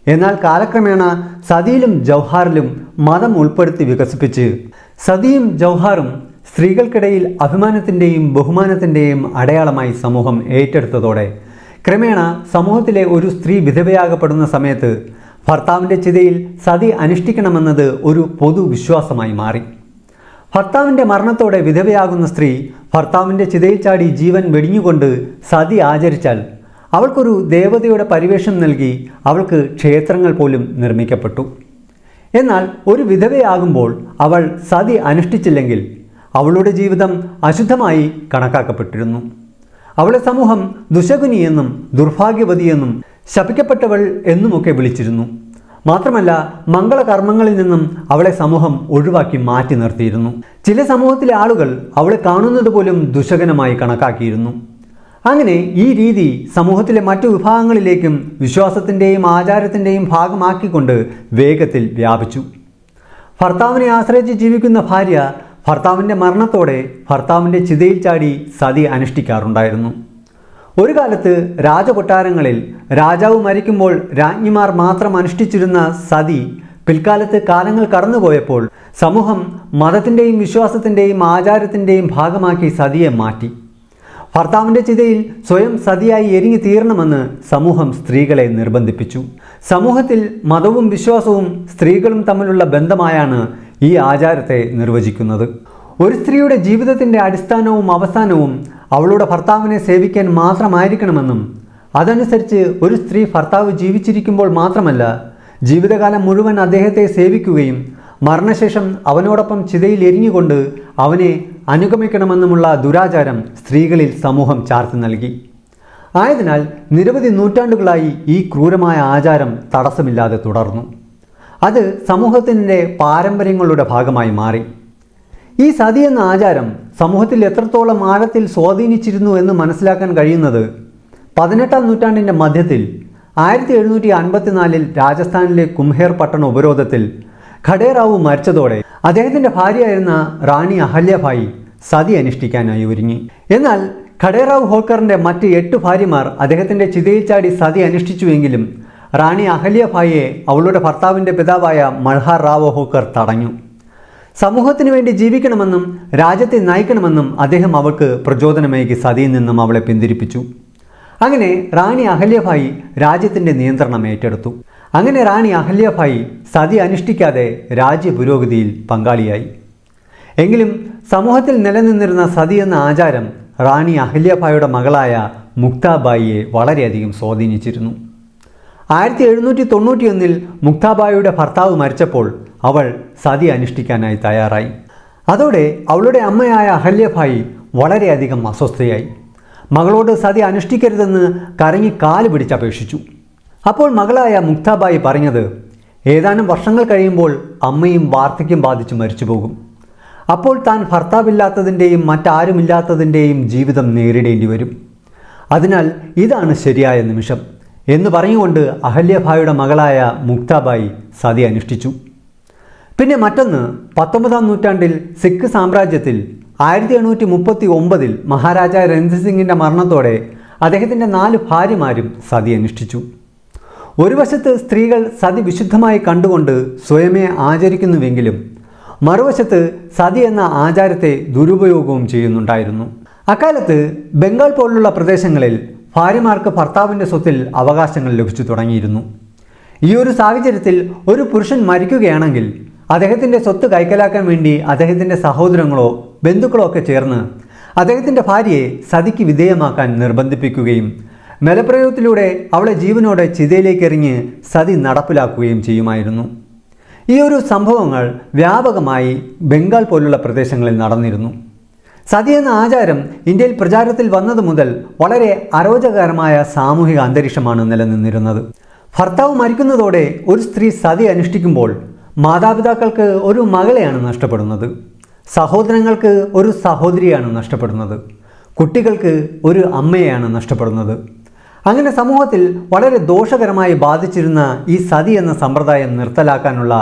എന്നാൽ കാലക്രമേണ സതിയിലും ജൗഹാറിലും മതം ഉൾപ്പെടുത്തി വികസിപ്പിച്ച് സതിയും ജൗഹാറും സ്ത്രീകൾക്കിടയിൽ അഭിമാനത്തിൻ്റെയും ബഹുമാനത്തിൻ്റെയും അടയാളമായി സമൂഹം ഏറ്റെടുത്തതോടെ ക്രമേണ സമൂഹത്തിലെ ഒരു സ്ത്രീ വിധവയാകപ്പെടുന്ന സമയത്ത് ഭർത്താവിൻ്റെ ചിതയിൽ സതി അനുഷ്ഠിക്കണമെന്നത് ഒരു പൊതുവിശ്വാസമായി മാറി. ഭർത്താവിൻ്റെ മരണത്തോടെ വിധവയാകുന്ന സ്ത്രീ ഭർത്താവിൻ്റെ ചിതയിൽ ചാടി ജീവൻ വെടിഞ്ഞുകൊണ്ട് സതി ആചരിച്ചാൽ അവൾക്കൊരു ദേവതയുടെ പരിവേഷം നൽകി അവൾക്ക് ക്ഷേത്രങ്ങൾ പോലും നിർമ്മിക്കപ്പെട്ടു. എന്നാൽ ഒരു വിധവയാകുമ്പോൾ അവൾ സതി അനുഷ്ഠിച്ചില്ലെങ്കിൽ അവളുടെ ജീവിതം അശുദ്ധമായി കണക്കാക്കപ്പെട്ടിരുന്നു. അവളെ സമൂഹം ദുശകുനിയെന്നും ദുർഭാഗ്യവതിയെന്നും ശപിക്കപ്പെട്ടവൾ എന്നുമൊക്കെ വിളിച്ചിരുന്നു. മാത്രമല്ല, മംഗളകർമ്മങ്ങളിൽ നിന്നും അവളെ സമൂഹം ഒഴിവാക്കി മാറ്റി നിർത്തിയിരുന്നു. ചില സമൂഹത്തിലെ ആളുകൾ അവളെ കാണുന്നത് പോലും ദുശകനമായി കണക്കാക്കിയിരുന്നു. അങ്ങനെ ഈ രീതി സമൂഹത്തിലെ മറ്റു വിഭാഗങ്ങളിലേക്കും വിശ്വാസത്തിൻ്റെയും ആചാരത്തിൻ്റെയും ഭാഗമാക്കിക്കൊണ്ട് വേഗത്തിൽ വ്യാപിച്ചു. ഭർത്താവിനെ ആശ്രയിച്ച് ജീവിക്കുന്ന ഭാര്യ ഭർത്താവിൻ്റെ മരണത്തോടെ ഭർത്താവിൻ്റെ ചിതയിൽ ചാടി സതി അനുഷ്ഠിക്കാറുണ്ടായിരുന്നു. ഒരു കാലത്ത് രാജകൊട്ടാരങ്ങളിൽ രാജാവ് മരിക്കുമ്പോൾ രാജ്ഞിമാർ മാത്രം അനുഷ്ഠിച്ചിരുന്ന സതി പിൽക്കാലത്ത് കാലങ്ങൾ കടന്നുപോയപ്പോൾ സമൂഹം മതത്തിൻ്റെയും വിശ്വാസത്തിൻ്റെയും ആചാരത്തിൻ്റെയും ഭാഗമാക്കി സതിയെ മാറ്റി. ഭർത്താവിൻ്റെ ചിതയിൽ സ്വയം സതിയായി എരിഞ്ഞു തീരണമെന്ന് സമൂഹം സ്ത്രീകളെ നിർബന്ധിപ്പിച്ചു. സമൂഹത്തിൽ മതവും വിശ്വാസവും സ്ത്രീകളും തമ്മിലുള്ള ബന്ധമായാണ് ഈ ആചാരത്തെ നിർവചിക്കുന്നത്. ഒരു സ്ത്രീയുടെ ജീവിതത്തിൻ്റെ അടിസ്ഥാനവും അവസാനവും അവളുടെ ഭർത്താവിനെ സേവിക്കാൻ മാത്രമായിരിക്കണമെന്നും അതനുസരിച്ച് ഒരു സ്ത്രീ ഭർത്താവ് ജീവിച്ചിരിക്കുമ്പോൾ മാത്രമല്ല ജീവിതകാലം മുഴുവൻ അദ്ദേഹത്തെ സേവിക്കുകയും മരണശേഷം അവനോടൊപ്പം ചിതയിൽ എരിഞ്ഞുകൊണ്ട് അവനെ അനുഗമിക്കണമെന്നുമുള്ള ദുരാചാരം സ്ത്രീകളിൽ സമൂഹം ചാർത്തി നൽകി. ആയതിനാൽ നിരവധി നൂറ്റാണ്ടുകളായി ഈ ക്രൂരമായ ആചാരം തടസ്സമില്ലാതെ തുടർന്നു. അത് സമൂഹത്തിൻ്റെ പാരമ്പര്യങ്ങളുടെ ഭാഗമായി മാറി. ഈ സതി എന്ന ആചാരം സമൂഹത്തിൽ എത്രത്തോളം ആഴത്തിൽ സ്വാധീനിച്ചിരുന്നു എന്ന് മനസ്സിലാക്കാൻ കഴിയുന്നത് 18-ാം നൂറ്റാണ്ടിൻ്റെ മധ്യത്തിൽ 1754 രാജസ്ഥാനിലെ കുംഹേർ പട്ടണ ഉപരോധത്തിൽ ഖഡേറാവു മരിച്ചതോടെ അദ്ദേഹത്തിൻ്റെ ഭാര്യയായിരുന്ന റാണി അഹല്യഭായി സതി അനുഷ്ഠിക്കാനായി ഒരുങ്ങി. എന്നാൽ ഖഡേറാവു ഹോൾക്കറിൻ്റെ മറ്റ് 8 ഭാര്യമാർ അദ്ദേഹത്തിൻ്റെ ചിതയിൽ ചാടി സതി അനുഷ്ഠിച്ചുവെങ്കിലും റാണി അഹല്യഭായിയെ അവളുടെ ഭർത്താവിൻ്റെ പിതാവായ മൾഹാർ റാവോ ഹോൾക്കർ തടഞ്ഞു. സമൂഹത്തിനു വേണ്ടി ജീവിക്കണമെന്നും രാജ്യത്തെ നയിക്കണമെന്നും അദ്ദേഹം അവൾക്ക് പ്രചോദനമേകി സതിയിൽ നിന്നും അവളെ പിന്തിരിപ്പിച്ചു. അങ്ങനെ റാണി അഹല്യഭായി രാജ്യത്തിൻ്റെ നിയന്ത്രണം ഏറ്റെടുത്തു. അങ്ങനെ റാണി അഹല്യഭായി സതി അനുഷ്ഠിക്കാതെ രാജ്യ പുരോഗതിയിൽ പങ്കാളിയായി. എങ്കിലും സമൂഹത്തിൽ നിലനിന്നിരുന്ന സതി എന്ന ആചാരം റാണി അഹല്യഭായിയുടെ മകളായ മുക്താബായിയെ വളരെയധികം സ്വാധീനിച്ചിരുന്നു. 1791 മുക്താബായിയുടെ ഭർത്താവ് മരിച്ചപ്പോൾ അവൾ സതി അനുഷ്ഠിക്കാനായി തയ്യാറായി. അതോടെ അവളുടെ അമ്മയായ അഹല്യഭായി വളരെയധികം അസ്വസ്ഥയായി. മകളോട് സതി അനുഷ്ഠിക്കരുതെന്ന് കരങ്ങി കാല് പിടിച്ചപേക്ഷിച്ചു. അപ്പോൾ മകളായ മുക്താബായി പറഞ്ഞത്, ഏതാനും വർഷങ്ങൾ കഴിയുമ്പോൾ അമ്മയും വാർദ്ധക്യം ബാധിച്ച് മരിച്ചു പോകും. അപ്പോൾ താൻ ഭർത്താവില്ലാത്തതിൻ്റെയും മറ്റാരുമില്ലാത്തതിൻ്റെയും ജീവിതം നേരിടേണ്ടി വരും. അതിനാൽ ഇതാണ് ശരിയായ നിമിഷം എന്ന് പറഞ്ഞുകൊണ്ട് അഹല്യഭായിയുടെ മകളായ മുക്താബായി സതി അനുഷ്ഠിച്ചു. പിന്നെ മറ്റൊന്ന്, 19-ാം നൂറ്റാണ്ടിൽ സിഖ് സാമ്രാജ്യത്തിൽ 1839 മഹാരാജ രഞ്ജിത് സിംഗിൻ്റെ മരണത്തോടെ അദ്ദേഹത്തിൻ്റെ 4 ഭാര്യമാരും സതി അനുഷ്ഠിച്ചു. ഒരു വശത്ത് സ്ത്രീകൾ സതി വിശുദ്ധമായി കണ്ടുകൊണ്ട് സ്വയമേ ആചരിക്കുന്നുവെങ്കിലും മറുവശത്ത് സതി എന്ന ആചാരത്തെ ദുരുപയോഗവും ചെയ്യുന്നുണ്ടായിരുന്നു. അക്കാലത്ത് ബംഗാൾ പോലുള്ള പ്രദേശങ്ങളിൽ ഭാര്യമാർക്ക് ഭർത്താവിൻ്റെ സ്വത്തിൽ അവകാശങ്ങൾ ലഭിച്ചു തുടങ്ങിയിരുന്നു. ഈ ഒരു സാഹചര്യത്തിൽ ഒരു പുരുഷൻ മരിക്കുകയാണെങ്കിൽ അദ്ദേഹത്തിൻ്റെ സ്വത്ത് കൈക്കലാക്കാൻ വേണ്ടി അദ്ദേഹത്തിൻ്റെ സഹോദരങ്ങളോ ബന്ധുക്കളോ ഒക്കെ ചേർന്ന് അദ്ദേഹത്തിൻ്റെ ഭാര്യയെ സതിക്ക് വിധേയമാക്കാൻ നിർബന്ധിപ്പിക്കുകയും ബലപ്രയോഗത്തിലൂടെ അവളെ ജീവനോടെ ചിതയിലേക്കെറിഞ്ഞ് സതി നടപ്പിലാക്കുകയും ചെയ്യുമായിരുന്നു. ഈ ഒരു സംഭവങ്ങൾ വ്യാപകമായി ബംഗാൾ പോലുള്ള പ്രദേശങ്ങളിൽ നടന്നിരുന്നു. സതി എന്ന ആചാരം ഇന്ത്യയിൽ പ്രചാരത്തിൽ വന്നത് മുതൽ വളരെ അരോചകരമായ സാമൂഹിക അന്തരീക്ഷമാണ് നിലനിന്നിരുന്നത്. ഭർത്താവ് മരിക്കുന്നതോടെ ഒരു സ്ത്രീ സതി അനുഷ്ഠിക്കുമ്പോൾ മാതാപിതാക്കൾക്ക് ഒരു മകളെയാണ് നഷ്ടപ്പെടുന്നത്, സഹോദരങ്ങൾക്ക് ഒരു സഹോദരിയാണ് നഷ്ടപ്പെടുന്നത്, കുട്ടികൾക്ക് ഒരു അമ്മയെയാണ് നഷ്ടപ്പെടുന്നത്. അങ്ങനെ സമൂഹത്തിൽ വളരെ ദോഷകരമായി ബാധിച്ചിരുന്ന ഈ സതി എന്ന സമ്പ്രദായം നിർത്തലാക്കാനുള്ള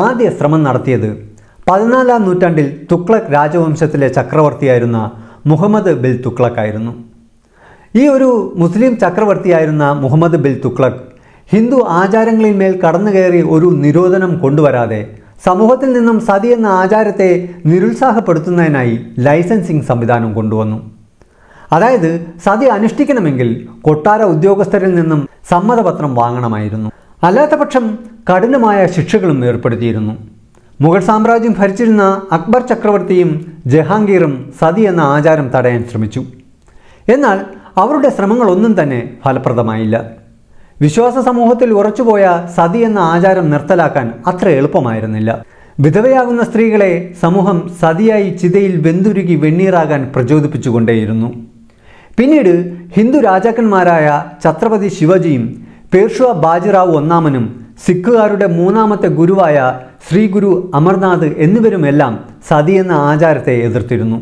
ആദ്യ ശ്രമം നടത്തിയത് 14-ാം നൂറ്റാണ്ടിൽ തുഗ്ലക് രാജവംശത്തിലെ ചക്രവർത്തിയായിരുന്ന മുഹമ്മദ് ബിൻ തുഗ്ലക് ആയിരുന്നു. ഈ ഒരു മുസ്ലിം ചക്രവർത്തിയായിരുന്ന മുഹമ്മദ് ബിൻ തുഗ്ലക് ഹിന്ദു ആചാരങ്ങളിന്മേൽ കടന്നുകയറി ഒരു നിരോധനം കൊണ്ടുവരാതെ സമൂഹത്തിൽ നിന്നും സതി എന്ന ആചാരത്തെ നിരുത്സാഹപ്പെടുത്തുന്നതിനായി ലൈസൻസിംഗ് സംവിധാനം കൊണ്ടുവന്നു. അതായത് സതി അനുഷ്ഠിക്കണമെങ്കിൽ കൊട്ടാര ഉദ്യോഗസ്ഥരിൽ നിന്നും സമ്മതപത്രം വാങ്ങണമായിരുന്നു. അല്ലാത്തപക്ഷം കഠിനമായ ശിക്ഷകളും ഏർപ്പെടുത്തിയിരുന്നു. മുഗൾ സാമ്രാജ്യം ഭരിച്ചിരുന്ന അക്ബർ ചക്രവർത്തിയും ജഹാംഗീറും സതി എന്ന ആചാരം തടയാൻ ശ്രമിച്ചു. എന്നാൽ അവരുടെ ശ്രമങ്ങളൊന്നും തന്നെ ഫലപ്രദമായില്ല. വിശ്വാസ സമൂഹത്തിൽ ഉറച്ചുപോയ സതി എന്ന ആചാരം നിർത്തലാക്കാൻ അത്ര എളുപ്പമായിരുന്നില്ല. വിധവയാകുന്ന സ്ത്രീകളെ സമൂഹം സതിയായി ചിതയിൽ വെന്തുരുകി വെണ്ണീറാകാൻ പ്രചോദിപ്പിച്ചുകൊണ്ടേയിരുന്നു. പിന്നീട് ഹിന്ദു രാജാക്കന്മാരായ ഛത്രപതി ശിവജിയും പേർഷ്വ ബാജിറാവു ഒന്നാമനും സിഖുകാരുടെ മൂന്നാമത്തെ ഗുരുവായ ശ്രീ ഗുരു അമർനാഥ് എന്നിവരുമെല്ലാം സതി എന്ന ആചാരത്തെ എതിർത്തിരുന്നു.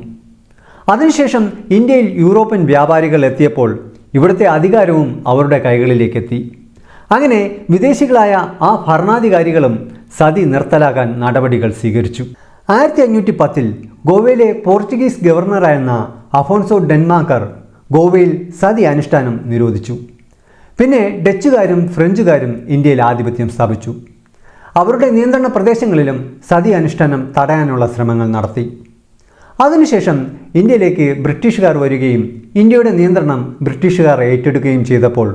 അതിനുശേഷം ഇന്ത്യയിൽ യൂറോപ്യൻ വ്യാപാരികൾ എത്തിയപ്പോൾ ഇവിടുത്തെ അധികാരവും അവരുടെ കൈകളിലേക്കെത്തി. അങ്ങനെ വിദേശികളായ ആ ഭരണാധികാരികളും സതി നിർത്തലാക്കാൻ നടപടികൾ സ്വീകരിച്ചു. 1510 ഗോവയിലെ പോർച്ചുഗീസ് ഗവർണറായിരുന്ന അഫോൺസോ ഡെൻമാർക്കർ ഗോവയിൽ സതി അനുഷ്ഠാനം നിരോധിച്ചു. പിന്നെ ഡച്ചുകാരും ഫ്രഞ്ചുകാരും ഇന്ത്യയിൽ ആധിപത്യം സ്ഥാപിച്ചു. അവരുടെ നിയന്ത്രണ പ്രദേശങ്ങളിലും സതി അനുഷ്ഠാനം തടയാനുള്ള ശ്രമങ്ങൾ നടത്തി. അതിനുശേഷം ഇന്ത്യയിലേക്ക് ബ്രിട്ടീഷുകാർ വരികയും ഇന്ത്യയുടെ നിയന്ത്രണം ബ്രിട്ടീഷുകാർ ഏറ്റെടുക്കുകയും ചെയ്തപ്പോൾ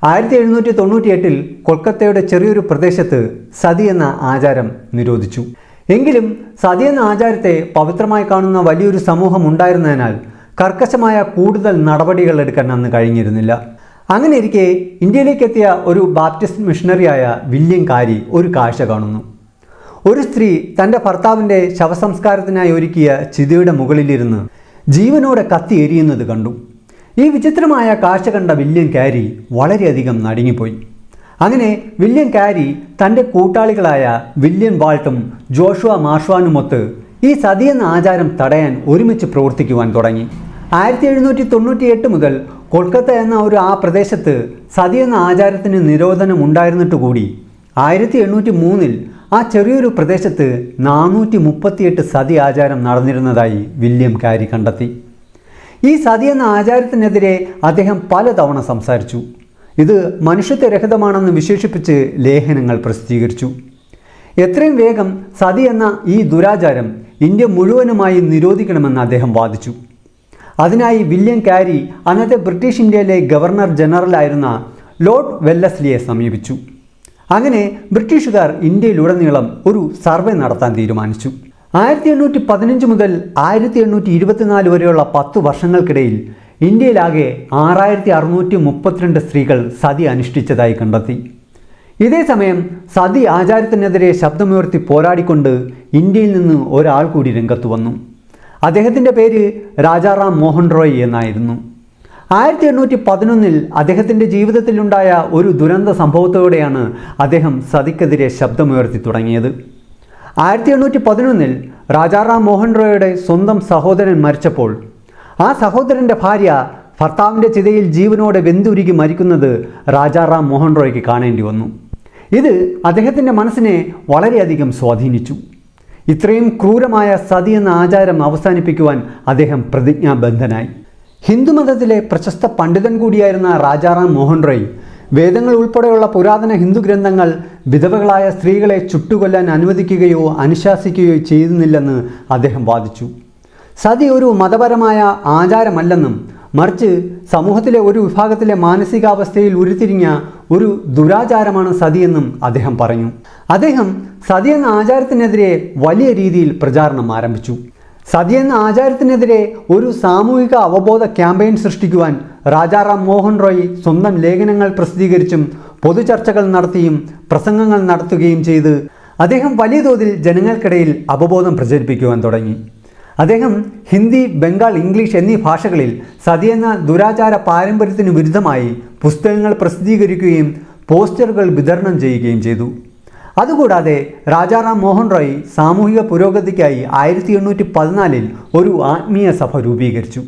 1798 കൊൽക്കത്തയുടെ ചെറിയൊരു പ്രദേശത്ത് സതി എന്ന ആചാരം നിരോധിച്ചു. എങ്കിലും സതി എന്ന ആചാരത്തെ പവിത്രമായി കാണുന്ന വലിയൊരു സമൂഹം ഉണ്ടായിരുന്നതിനാൽ കർക്കശമായ കൂടുതൽ നടപടികൾ എടുക്കാൻ അന്ന് കഴിഞ്ഞിരുന്നില്ല. അങ്ങനെ ഇരിക്കെ ഇന്ത്യയിലേക്കെത്തിയ ഒരു ബാപ്റ്റിസ്റ്റ് മിഷണറിയായ വില്യം കാരി ഒരു കാഴ്ച കാണുന്നു. ഒരു സ്ത്രീ തൻ്റെ ഭർത്താവിൻ്റെ ശവസംസ്കാരത്തിനായി ഒരുക്കിയ ചിതയുടെ മുകളിലിരുന്ന് ജീവനോടെ കത്തി എരിയുന്നത് കണ്ടു. ഈ വിചിത്രമായ കാഴ്ച കണ്ട വില്യം കാരി വളരെയധികം നടുങ്ങിപ്പോയി. അങ്ങനെ വില്യം കാരി തൻ്റെ കൂട്ടാളികളായ വില്യം വാൾട്ടും ജോഷുവ മാർഷ്വാനുമൊത്ത് ഈ സതി എന്ന ആചാരം തടയാൻ ഒരുമിച്ച് പ്രവർത്തിക്കുവാൻ തുടങ്ങി. 1798 മുതൽ കൊൽക്കത്ത എന്ന ആ പ്രദേശത്ത് സതി എന്ന ആചാരത്തിന് നിരോധനം ഉണ്ടായിരുന്നിട്ട് കൂടി 1803 ആ ചെറിയൊരു പ്രദേശത്ത് 438 സതി ആചാരം നടന്നിരുന്നതായി വില്യം കാരി കണ്ടെത്തി. ഈ സതി എന്ന ആചാരത്തിനെതിരെ അദ്ദേഹം പലതവണ സംസാരിച്ചു. ഇത് മനുഷ്യത്വരഹിതമാണെന്ന് വിശേഷിപ്പിച്ച് ലേഖനങ്ങൾ പ്രസിദ്ധീകരിച്ചു. എത്രയും വേഗം സതി എന്ന ഈ ദുരാചാരം ഇന്ത്യ മുഴുവനുമായി നിരോധിക്കണമെന്ന് അദ്ദേഹം വാദിച്ചു. അതിനായി വില്യം കാരി അന്നത്തെ ബ്രിട്ടീഷ് ഇന്ത്യയിലെ ഗവർണർ ജനറലായിരുന്ന ലോർഡ് വെല്ലസ്ലിയെ സമീപിച്ചു. അങ്ങനെ ബ്രിട്ടീഷുകാർ ഇന്ത്യയിലുടനീളം ഒരു സർവേ നടത്താൻ തീരുമാനിച്ചു. 1815 മുതൽ 1824 വരെയുള്ള 10 വർഷങ്ങൾക്കിടയിൽ ഇന്ത്യയിലാകെ 6632 സ്ത്രീകൾ സതി അനുഷ്ഠിച്ചതായി കണ്ടെത്തി. ഇതേസമയം സതി ആചാരത്തിനെതിരെ ശബ്ദമുയർത്തി പോരാടിക്കൊണ്ട് ഇന്ത്യയിൽ നിന്ന് ഒരാൾ കൂടി രംഗത്ത് വന്നു. അദ്ദേഹത്തിൻ്റെ പേര് രാജാറാം മോഹൻ റോയ് എന്നായിരുന്നു. 1811 അദ്ദേഹത്തിൻ്റെ ജീവിതത്തിലുണ്ടായ ഒരു ദുരന്ത സംഭവത്തോടെയാണ് അദ്ദേഹം സതിക്കെതിരെ ശബ്ദമുയർത്തി തുടങ്ങിയത്. 1811 രാജാറാം മോഹൻ റോയുടെ സ്വന്തം സഹോദരൻ മരിച്ചപ്പോൾ ആ സഹോദരൻ്റെ ഭാര്യ ഭർത്താവിൻ്റെ ചിതയിൽ ജീവനോടെ വെന്തുരുകി മരിക്കുന്നത് രാജാറാം മോഹൻ റോയ്ക്ക് കാണേണ്ടി വന്നു. ഇത് അദ്ദേഹത്തിൻ്റെ മനസ്സിനെ വളരെയധികം സ്വാധീനിച്ചു. ഇത്രയും ക്രൂരമായ സതി എന്ന ആചാരം അവസാനിപ്പിക്കുവാൻ അദ്ദേഹം പ്രതിജ്ഞാബദ്ധനായി. ഹിന്ദുമതത്തിലെ പ്രശസ്ത പണ്ഡിതൻ കൂടിയായിരുന്ന രാജാറാം മോഹൻ റോയ് വേദങ്ങൾ ഉൾപ്പെടെയുള്ള പുരാതന ഹിന്ദു ഗ്രന്ഥങ്ങൾ വിധവകളായ സ്ത്രീകളെ ചുട്ടുകൊല്ലാൻ അനുവദിക്കുകയോ അനുശാസിക്കുകയോ ചെയ്യുന്നില്ലെന്ന് അദ്ദേഹം വാദിച്ചു. സതി ഒരു മതപരമായ ആചാരമല്ലെന്നും മറിച്ച് സമൂഹത്തിലെ ഒരു വിഭാഗത്തിലെ മാനസികാവസ്ഥയിൽ ഉരുത്തിരിഞ്ഞ ഒരു ദുരാചാരമാണ് സതിയെന്നും അദ്ദേഹം പറഞ്ഞു. അദ്ദേഹം സതി എന്ന ആചാരത്തിനെതിരെ വലിയ രീതിയിൽ പ്രചാരണം ആരംഭിച്ചു. സതി എന്ന ആചാരത്തിനെതിരെ ഒരു സാമൂഹിക അവബോധ ക്യാമ്പയിൻ സൃഷ്ടിക്കുവാൻ രാജാറാം മോഹൻ റോയ് സ്വന്തം ലേഖനങ്ങൾ പ്രസിദ്ധീകരിച്ചും പൊതുചർച്ചകൾ നടത്തിയും പ്രസംഗങ്ങൾ നടത്തുകയും ചെയ്ത് അദ്ദേഹം വലിയ തോതിൽ ജനങ്ങൾക്കിടയിൽ അവബോധം പ്രചരിപ്പിക്കുവാൻ തുടങ്ങി. അദ്ദേഹം ഹിന്ദി, ബംഗാൾ, ഇംഗ്ലീഷ് എന്നീ ഭാഷകളിൽ സതി എന്ന ദുരാചാര പാരമ്പര്യത്തിന് വിരുദ്ധമായി പുസ്തകങ്ങൾ പ്രസിദ്ധീകരിക്കുകയും പോസ്റ്ററുകൾ വിതരണം ചെയ്യുകയും ചെയ്തു. അതുകൂടാതെ രാജാറാം മോഹൻ റോയ് സാമൂഹിക പുരോഗതിക്കായി 1814 ഒരു ആത്മീയ സഭ രൂപീകരിച്ചു.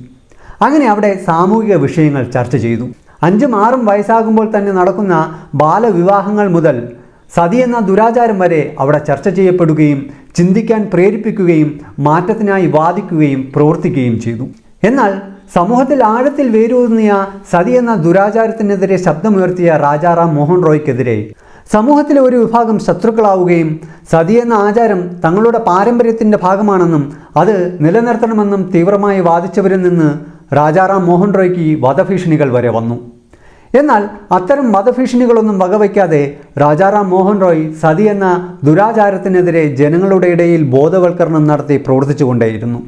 അങ്ങനെ അവിടെ സാമൂഹിക വിഷയങ്ങൾ ചർച്ച ചെയ്തു. 5-6 വയസ്സാകുമ്പോൾ തന്നെ നടക്കുന്ന ബാലവിവാഹങ്ങൾ മുതൽ സതി എന്ന ദുരാചാരം വരെ അവിടെ ചർച്ച ചെയ്യപ്പെടുകയും ചിന്തിക്കാൻ പ്രേരിപ്പിക്കുകയും മാറ്റത്തിനായി വാദിക്കുകയും പ്രവർത്തിക്കുകയും ചെയ്തു. എന്നാൽ സമൂഹത്തിൽ ആഴത്തിൽ വേരൂന്നിയ സതി എന്ന ദുരാചാരത്തിനെതിരെ ശബ്ദമുയർത്തിയ രാജാറാം മോഹൻ റോയ്ക്കെതിരെ സമൂഹത്തിലെ ഒരു വിഭാഗം ശത്രുക്കളാവുകയും സതി എന്ന ആചാരം തങ്ങളുടെ പാരമ്പര്യത്തിൻ്റെ ഭാഗമാണെന്നും അത് നിലനിർത്തണമെന്നും തീവ്രമായി വാദിച്ചവരിൽ നിന്ന് രാജാറാം മോഹൻ റോയ്ക്ക് വധഭീഷണികൾ വരെ വന്നു. എന്നാൽ അത്തരം വധഭീഷണികളൊന്നും വകവയ്ക്കാതെ രാജാറാം മോഹൻ റോയ് സതി എന്ന ദുരാചാരത്തിനെതിരെ ജനങ്ങളുടെ ഇടയിൽ ബോധവൽക്കരണം നടത്തി പ്രവർത്തിച്ചുകൊണ്ടേയിരുന്നു.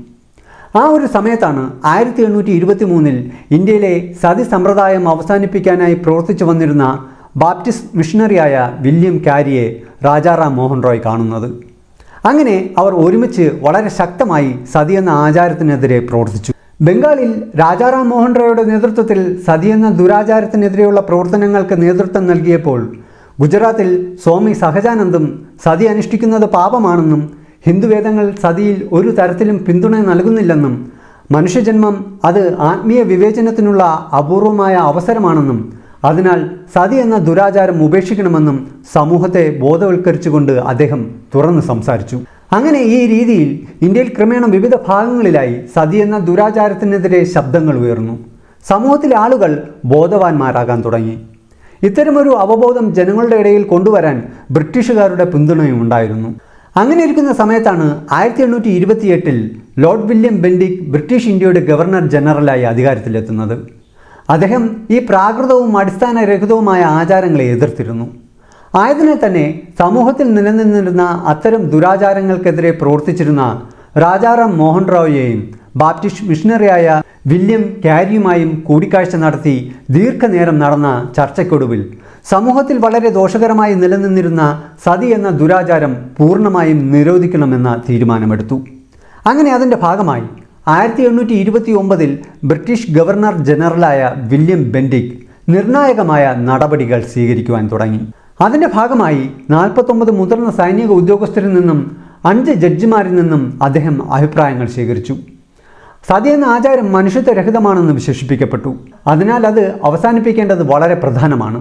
ആ ഒരു സമയത്താണ് 1823 ഇന്ത്യയിലെ സതി സമ്പ്രദായം അവസാനിപ്പിക്കാനായി പ്രവർത്തിച്ചു വന്നിരുന്ന ബാപ്റ്റിസ്റ്റ് മിഷണറിയായ വില്യം ക്യാരിയെ രാജാറാം മോഹൻ റോയ് കാണുന്നത്. അങ്ങനെ അവർ ഒരുമിച്ച് വളരെ ശക്തമായി സതി എന്ന ആചാരത്തിനെതിരെ പ്രവർത്തിച്ചു. ബംഗാളിൽ രാജാറാം മോഹൻ റോയുടെ നേതൃത്വത്തിൽ സതി എന്ന ദുരാചാരത്തിനെതിരെയുള്ള പ്രവർത്തനങ്ങൾക്ക് നേതൃത്വം നൽകിയപ്പോൾ ഗുജറാത്തിൽ സ്വാമി സഹജാനന്ദും സതി അനുഷ്ഠിക്കുന്നത് പാപമാണെന്നും ഹിന്ദുവേദങ്ങൾ സതിയിൽ ഒരു തരത്തിലും പിന്തുണ നൽകുന്നില്ലെന്നും മനുഷ്യജന്മം അത് ആത്മീയ വിവേചനത്തിനുള്ള അപൂർവമായ അവസരമാണെന്നും അതിനാൽ സതി എന്ന ദുരാചാരം ഉപേക്ഷിക്കണമെന്നും സമൂഹത്തെ ബോധവൽക്കരിച്ചുകൊണ്ട് അദ്ദേഹം തുറന്നു സംസാരിച്ചു. അങ്ങനെ ഈ രീതിയിൽ ഇന്ത്യയിൽ ക്രമേണ വിവിധ ഭാഗങ്ങളിലായി സതി എന്ന ദുരാചാരത്തിനെതിരെ ശബ്ദങ്ങൾ ഉയർന്നു. സമൂഹത്തിലെ ആളുകൾ ബോധവാന്മാരാകാൻ തുടങ്ങി. ഇത്തരമൊരു അവബോധം ജനങ്ങളുടെ ഇടയിൽ കൊണ്ടുവരാൻ ബ്രിട്ടീഷുകാരുടെ പിന്തുണയും ഉണ്ടായിരുന്നു. അങ്ങനെ ഇരിക്കുന്ന സമയത്താണ് 1828 ലോർഡ് വില്യം ബെൻഡിക് ബ്രിട്ടീഷ് ഇന്ത്യയുടെ ഗവർണർ ജനറലായി അധികാരത്തിലെത്തുന്നത്. അദ്ദേഹം ഈ പ്രാകൃതവും അടിസ്ഥാനരഹിതവുമായ ആചാരങ്ങളെ എതിർത്തിരുന്നു. ആയതിനാൽ തന്നെ സമൂഹത്തിൽ നിലനിന്നിരുന്ന അത്തരം ദുരാചാരങ്ങൾക്കെതിരെ പ്രവർത്തിച്ചിരുന്ന രാജാറാം മോഹൻ റോയിയെയും ബാപ്റ്റിസ്റ്റ് മിഷണറിയായ വില്യം ക്യാരിയുമായും കൂടിക്കാഴ്ച നടത്തി ദീർഘനേരം നടന്ന ചർച്ചയ്ക്കൊടുവിൽ സമൂഹത്തിൽ വളരെ ദോഷകരമായി നിലനിന്നിരുന്ന സതി എന്ന ദുരാചാരം പൂർണ്ണമായും നിരോധിക്കണമെന്ന തീരുമാനമെടുത്തു. അങ്ങനെ അതിൻ്റെ ഭാഗമായി 1829 ബ്രിട്ടീഷ് ഗവർണർ ജനറലായ വില്യം ബെൻഡിക് നിർണായകമായ നടപടികൾ സ്വീകരിക്കുവാൻ തുടങ്ങി. അതിൻ്റെ ഭാഗമായി 49 മുതിർന്ന സൈനിക ഉദ്യോഗസ്ഥരിൽ നിന്നും 5 ജഡ്ജിമാരിൽ നിന്നും അദ്ദേഹം അഭിപ്രായങ്ങൾ ശേഖരിച്ചു. സതി എന്ന ആചാരം മനുഷ്യത്വരഹിതമാണെന്ന് വിശേഷിപ്പിക്കപ്പെട്ടു. അതിനാൽ അത് അവസാനിപ്പിക്കേണ്ടത് വളരെ പ്രധാനമാണ്.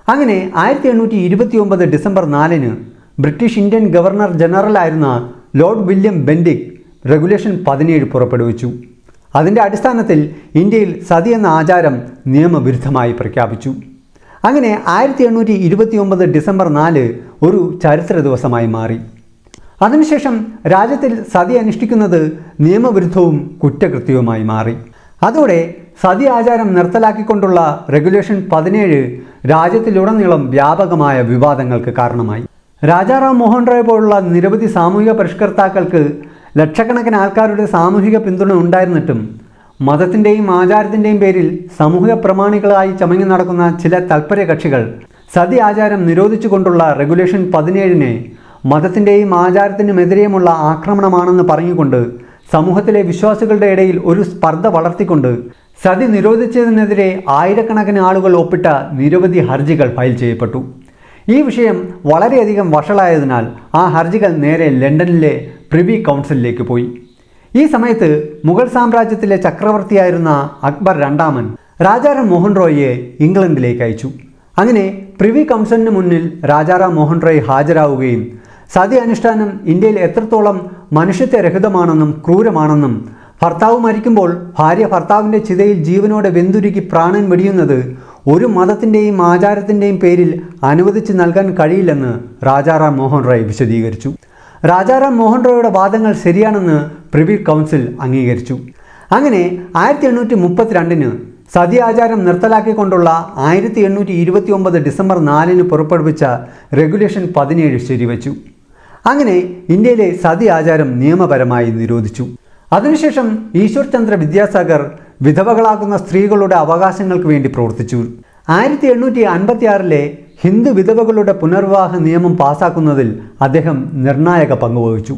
അങ്ങനെ 1829 ഡിസംബർ 4 ബ്രിട്ടീഷ് ഇന്ത്യൻ ഗവർണർ ജനറലായിരുന്ന ലോർഡ് വില്യം ബെൻഡിക് റെഗുലേഷൻ 17 പുറപ്പെടുവിച്ചു. അതിൻ്റെ അടിസ്ഥാനത്തിൽ ഇന്ത്യയിൽ സതി എന്ന ആചാരം നിയമവിരുദ്ധമായി പ്രഖ്യാപിച്ചു. അങ്ങനെ 1829 ഡിസംബർ 4 ഒരു ചരിത്ര ദിവസമായി മാറി. അതിനുശേഷം രാജ്യത്തിൽ സതി അനുഷ്ഠിക്കുന്നത് നിയമവിരുദ്ധവും കുറ്റകൃത്യവുമായി മാറി. അതോടെ സതി ആചാരം നിർത്തലാക്കിക്കൊണ്ടുള്ള റെഗുലേഷൻ 17 രാജ്യത്തിലുടനീളം വ്യാപകമായ വിവാദങ്ങൾക്ക് കാരണമായി. രാജാറാം മോഹൻ റോയ് പോലുള്ള നിരവധി സാമൂഹിക പരിഷ്കർത്താക്കൾക്ക് ലക്ഷക്കണക്കിന് ആൾക്കാരുടെ സാമൂഹിക പിന്തുണ ഉണ്ടായിരുന്നിട്ടും മതത്തിൻ്റെയും ആചാരത്തിൻ്റെയും പേരിൽ സാമൂഹിക പ്രമാണികളായി ചമഞ്ഞു നടക്കുന്ന ചില തൽപര കക്ഷികൾ സതി ആചാരം നിരോധിച്ചുകൊണ്ടുള്ള റെഗുലേഷൻ 17 മതത്തിൻ്റെയും ആചാരത്തിനുമെതിരെയുമുള്ള ആക്രമണമാണെന്ന് പറഞ്ഞുകൊണ്ട് സമൂഹത്തിലെ വിശ്വാസികളുടെ ഇടയിൽ ഒരു സ്പർദ്ധ വളർത്തിക്കൊണ്ട് സതി നിരോധിച്ചതിനെതിരെ ആയിരക്കണക്കിന് ആളുകൾ ഒപ്പിട്ട നിരവധി ഹർജികൾ ഫയൽ ചെയ്യപ്പെട്ടു. ഈ വിഷയം വളരെയധികം വഷളായതിനാൽ ആ ഹർജികൾ നേരെ ലണ്ടനിലെ പ്രിവി കൗൺസിലിലേക്ക് പോയി. ഈ സമയത്ത് മുഗൾ സാമ്രാജ്യത്തിലെ ചക്രവർത്തിയായിരുന്ന അക്ബർ രണ്ടാമൻ രാജാറാം മോഹൻ റോയിയെ ഇംഗ്ലണ്ടിലേക്ക് അയച്ചു. അങ്ങനെ പ്രിവി കൗൺസിലിന് മുന്നിൽ രാജാറാം മോഹൻ റോയ് ഹാജരാവുകയും സതി അനുഷ്ഠാനം ഇന്ത്യയിൽ എത്രത്തോളം മനുഷ്യത്വരഹിതമാണെന്നും ക്രൂരമാണെന്നും ഭർത്താവ് മരിക്കുമ്പോൾ ഭാര്യ ഭർത്താവിൻ്റെ ചിതയിൽ ജീവനോടെ വെന്തുരുക്കി പ്രാണൻ വെടിയുന്നത് ഒരു മതത്തിൻ്റെയും ആചാരത്തിൻ്റെയും പേരിൽ അനുവദിച്ച് നൽകാൻ കഴിയില്ലെന്ന് രാജാറാം മോഹൻ റോയ് വിശദീകരിച്ചു. രാജാറാം മോഹൻ റോയുടെ വാദങ്ങൾ ശരിയാണെന്ന് പ്രിവി കൗൺസിൽ അംഗീകരിച്ചു. അങ്ങനെ 1832 സതി ആചാരം നിർത്തലാക്കിക്കൊണ്ടുള്ള 1829 ഡിസംബർ 4 പുറപ്പെടുവിച്ച റെഗുലേഷൻ 17 ശരിവച്ചു. അങ്ങനെ ഇന്ത്യയിലെ സതി ആചാരം നിയമപരമായി നിരോധിച്ചു. അതിനുശേഷം ഈശ്വർ ചന്ദ്ര വിദ്യാസാഗർ വിധവകളാകുന്ന സ്ത്രീകളുടെ അവകാശങ്ങൾക്ക് വേണ്ടി പ്രവർത്തിച്ചു. 1856 ഹിന്ദു വിധവകളുടെ പുനർവിവാഹ നിയമം പാസാക്കുന്നതിൽ അദ്ദേഹം നിർണായക പങ്കുവഹിച്ചു.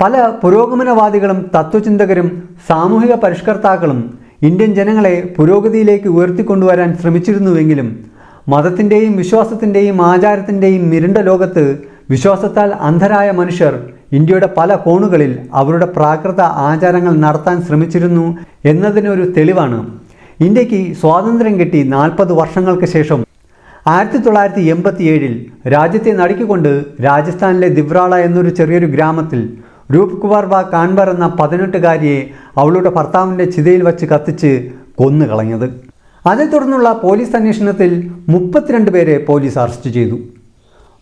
പല പുരോഗമനവാദികളും തത്വചിന്തകരും സാമൂഹിക പരിഷ്കർത്താക്കളും ഇന്ത്യൻ ജനങ്ങളെ പുരോഗതിയിലേക്ക് ഉയർത്തിക്കൊണ്ടുവരാൻ ശ്രമിച്ചിരുന്നുവെങ്കിലും മതത്തിൻ്റെയും വിശ്വാസത്തിൻ്റെയും ആചാരത്തിൻ്റെയും ഇരുണ്ട ലോകത്ത് വിശ്വാസത്താൽ അന്ധരായ മനുഷ്യർ ഇന്ത്യയുടെ പല കോണുകളിൽ അവരുടെ പ്രാകൃത ആചാരങ്ങൾ നടത്താൻ ശ്രമിച്ചിരുന്നു എന്നതിനൊരു തെളിവാണ് ഇന്ത്യക്ക് സ്വാതന്ത്ര്യം കിട്ടി 40 വർഷങ്ങൾക്ക് ശേഷം 1987 രാജ്യത്തെ നടുക്കിക്കൊണ്ട് രാജസ്ഥാനിലെ ദിബ്രാള എന്നൊരു ചെറിയൊരു ഗ്രാമത്തിൽ രൂപ് കുമാർ ബാ കാൻവർ എന്ന 18-കാരിയെ അവളുടെ ഭർത്താവിൻ്റെ ചിതയിൽ വച്ച് കത്തിച്ച് കൊന്നുകളഞ്ഞത്. അതേ തുടർന്നുള്ള പോലീസ് അന്വേഷണത്തിൽ 32 പേരെ പോലീസ് അറസ്റ്റ് ചെയ്തു.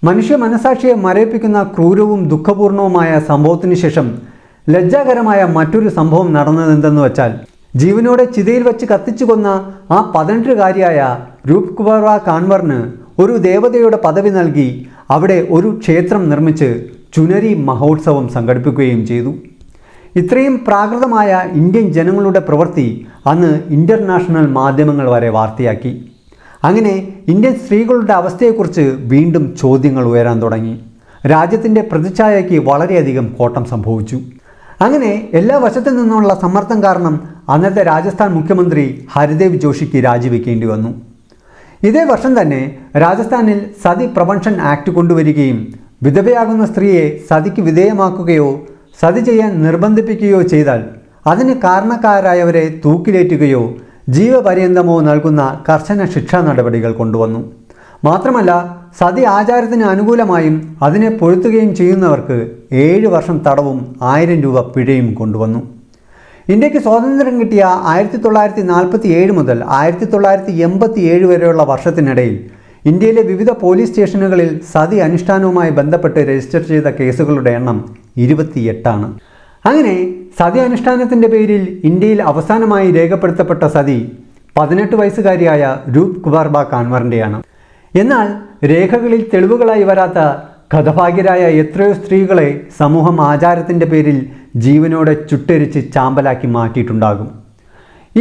മനുഷ്യ മനസാക്ഷിയെ മരവിപ്പിക്കുന്ന ക്രൂരവും ദുഃഖപൂർണവുമായ സംഭവത്തിന് ശേഷം ലജ്ജാകരമായ മറ്റൊരു സംഭവം നടന്നതെന്തെന്ന് വച്ചാൽ ജീവനോടെ ചിതയിൽ വച്ച് കത്തിച്ചു കൊന്ന ആ 18-കാരിയായ രൂപ് കുമാർ ബാ കാൻവറിന് ഒരു ദേവതയുടെ പദവി നൽകി അവിടെ ഒരു ക്ഷേത്രം നിർമ്മിച്ച് ചുനരി മഹോത്സവം സംഘടിപ്പിക്കുകയും ചെയ്തു. ഇത്രയും പ്രാകൃതമായ ഇന്ത്യൻ ജനങ്ങളുടെ പ്രവൃത്തി അന്ന് ഇൻ്റർനാഷണൽ മാധ്യമങ്ങൾ വരെ വാർത്തയാക്കി. അങ്ങനെ ഇന്ത്യൻ സ്ത്രീകളുടെ അവസ്ഥയെക്കുറിച്ച് വീണ്ടും ചോദ്യങ്ങൾ ഉയരാൻ തുടങ്ങി. രാജ്യത്തിൻ്റെ പ്രതിച്ഛായയ്ക്ക് വളരെയധികം കോട്ടം സംഭവിച്ചു. അങ്ങനെ എല്ലാ വശത്തു നിന്നുള്ള സമ്മർദ്ദം കാരണം അന്നത്തെ രാജസ്ഥാൻ മുഖ്യമന്ത്രി ഹരിദേവ് ജോഷിക്ക് രാജിവെക്കേണ്ടി വന്നു. ഇതേ വർഷം തന്നെ രാജസ്ഥാനിൽ സതി പ്രൊവൻഷൻ ആക്ട് കൊണ്ടുവരികയും വിധവയാകുന്ന സ്ത്രീയെ സതിക്ക് വിധേയമാക്കുകയോ സതി ചെയ്യാൻ നിർബന്ധിപ്പിക്കുകയോ ചെയ്താൽ അതിന് കാരണക്കാരായവരെ തൂക്കിലേറ്റുകയോ ജീവപര്യന്തമോ നൽകുന്ന കർശന ശിക്ഷാ നടപടികൾ കൊണ്ടുവന്നു. മാത്രമല്ല, സതി ആചാരത്തിന് അനുകൂലമായും അതിനെ പൊഴുത്തുകയും ചെയ്യുന്നവർക്ക് 7 വർഷം തടവും 1000 രൂപ പിഴയും കൊണ്ടുവന്നു. ഇന്ത്യക്ക് സ്വാതന്ത്ര്യം കിട്ടിയ 1947 മുതൽ 1987 വരെയുള്ള വർഷത്തിനിടയിൽ ഇന്ത്യയിലെ വിവിധ പോലീസ് സ്റ്റേഷനുകളിൽ സതി അനുഷ്ഠാനവുമായി ബന്ധപ്പെട്ട് രജിസ്റ്റർ ചെയ്ത കേസുകളുടെ എണ്ണം 28ആണ്. അങ്ങനെ സതി അനുഷ്ഠാനത്തിൻ്റെ പേരിൽ ഇന്ത്യയിൽ അവസാനമായി രേഖപ്പെടുത്തപ്പെട്ട സതി 18 വയസ്സുകാരിയായ രൂപ് കുവർബ കാൻവറിൻ്റെയാണ്. എന്നാൽ രേഖകളിൽ തെളിവുകളായി വരാത്ത ഹതഭാഗ്യരായ എത്രയോ സ്ത്രീകളെ സമൂഹം ആചാരത്തിൻ്റെ പേരിൽ ജീവനോടെ ചുട്ടെരിച്ച് ചാമ്പലാക്കി മാറ്റിയിട്ടുണ്ടാകും.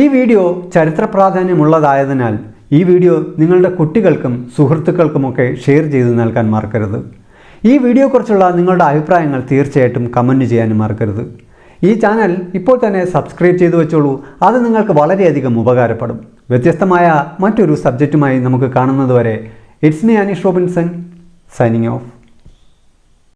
ഈ വീഡിയോ ചരിത്ര പ്രാധാന്യമുള്ളതായതിനാൽ ഈ വീഡിയോ നിങ്ങളുടെ കുട്ടികൾക്കും സുഹൃത്തുക്കൾക്കുമൊക്കെ ഷെയർ ചെയ്ത് നൽകാൻ മറക്കരുത്. ഈ വീഡിയോയെക്കുറിച്ചുള്ള നിങ്ങളുടെ അഭിപ്രായങ്ങൾ തീർച്ചയായിട്ടും കമൻറ്റ് ചെയ്യാനും മറക്കരുത്. ഈ ചാനൽ ഇപ്പോൾ തന്നെ സബ്സ്ക്രൈബ് ചെയ്തു വെച്ചോളൂ. അത് നിങ്ങൾക്ക് വളരെയധികം ഉപകാരപ്പെടും. വ്യത്യസ്തമായ മറ്റൊരു സബ്ജക്റ്റുമായി നമുക്ക് കാണുന്നതുവരെ it's me Aneesh Robinson signing of.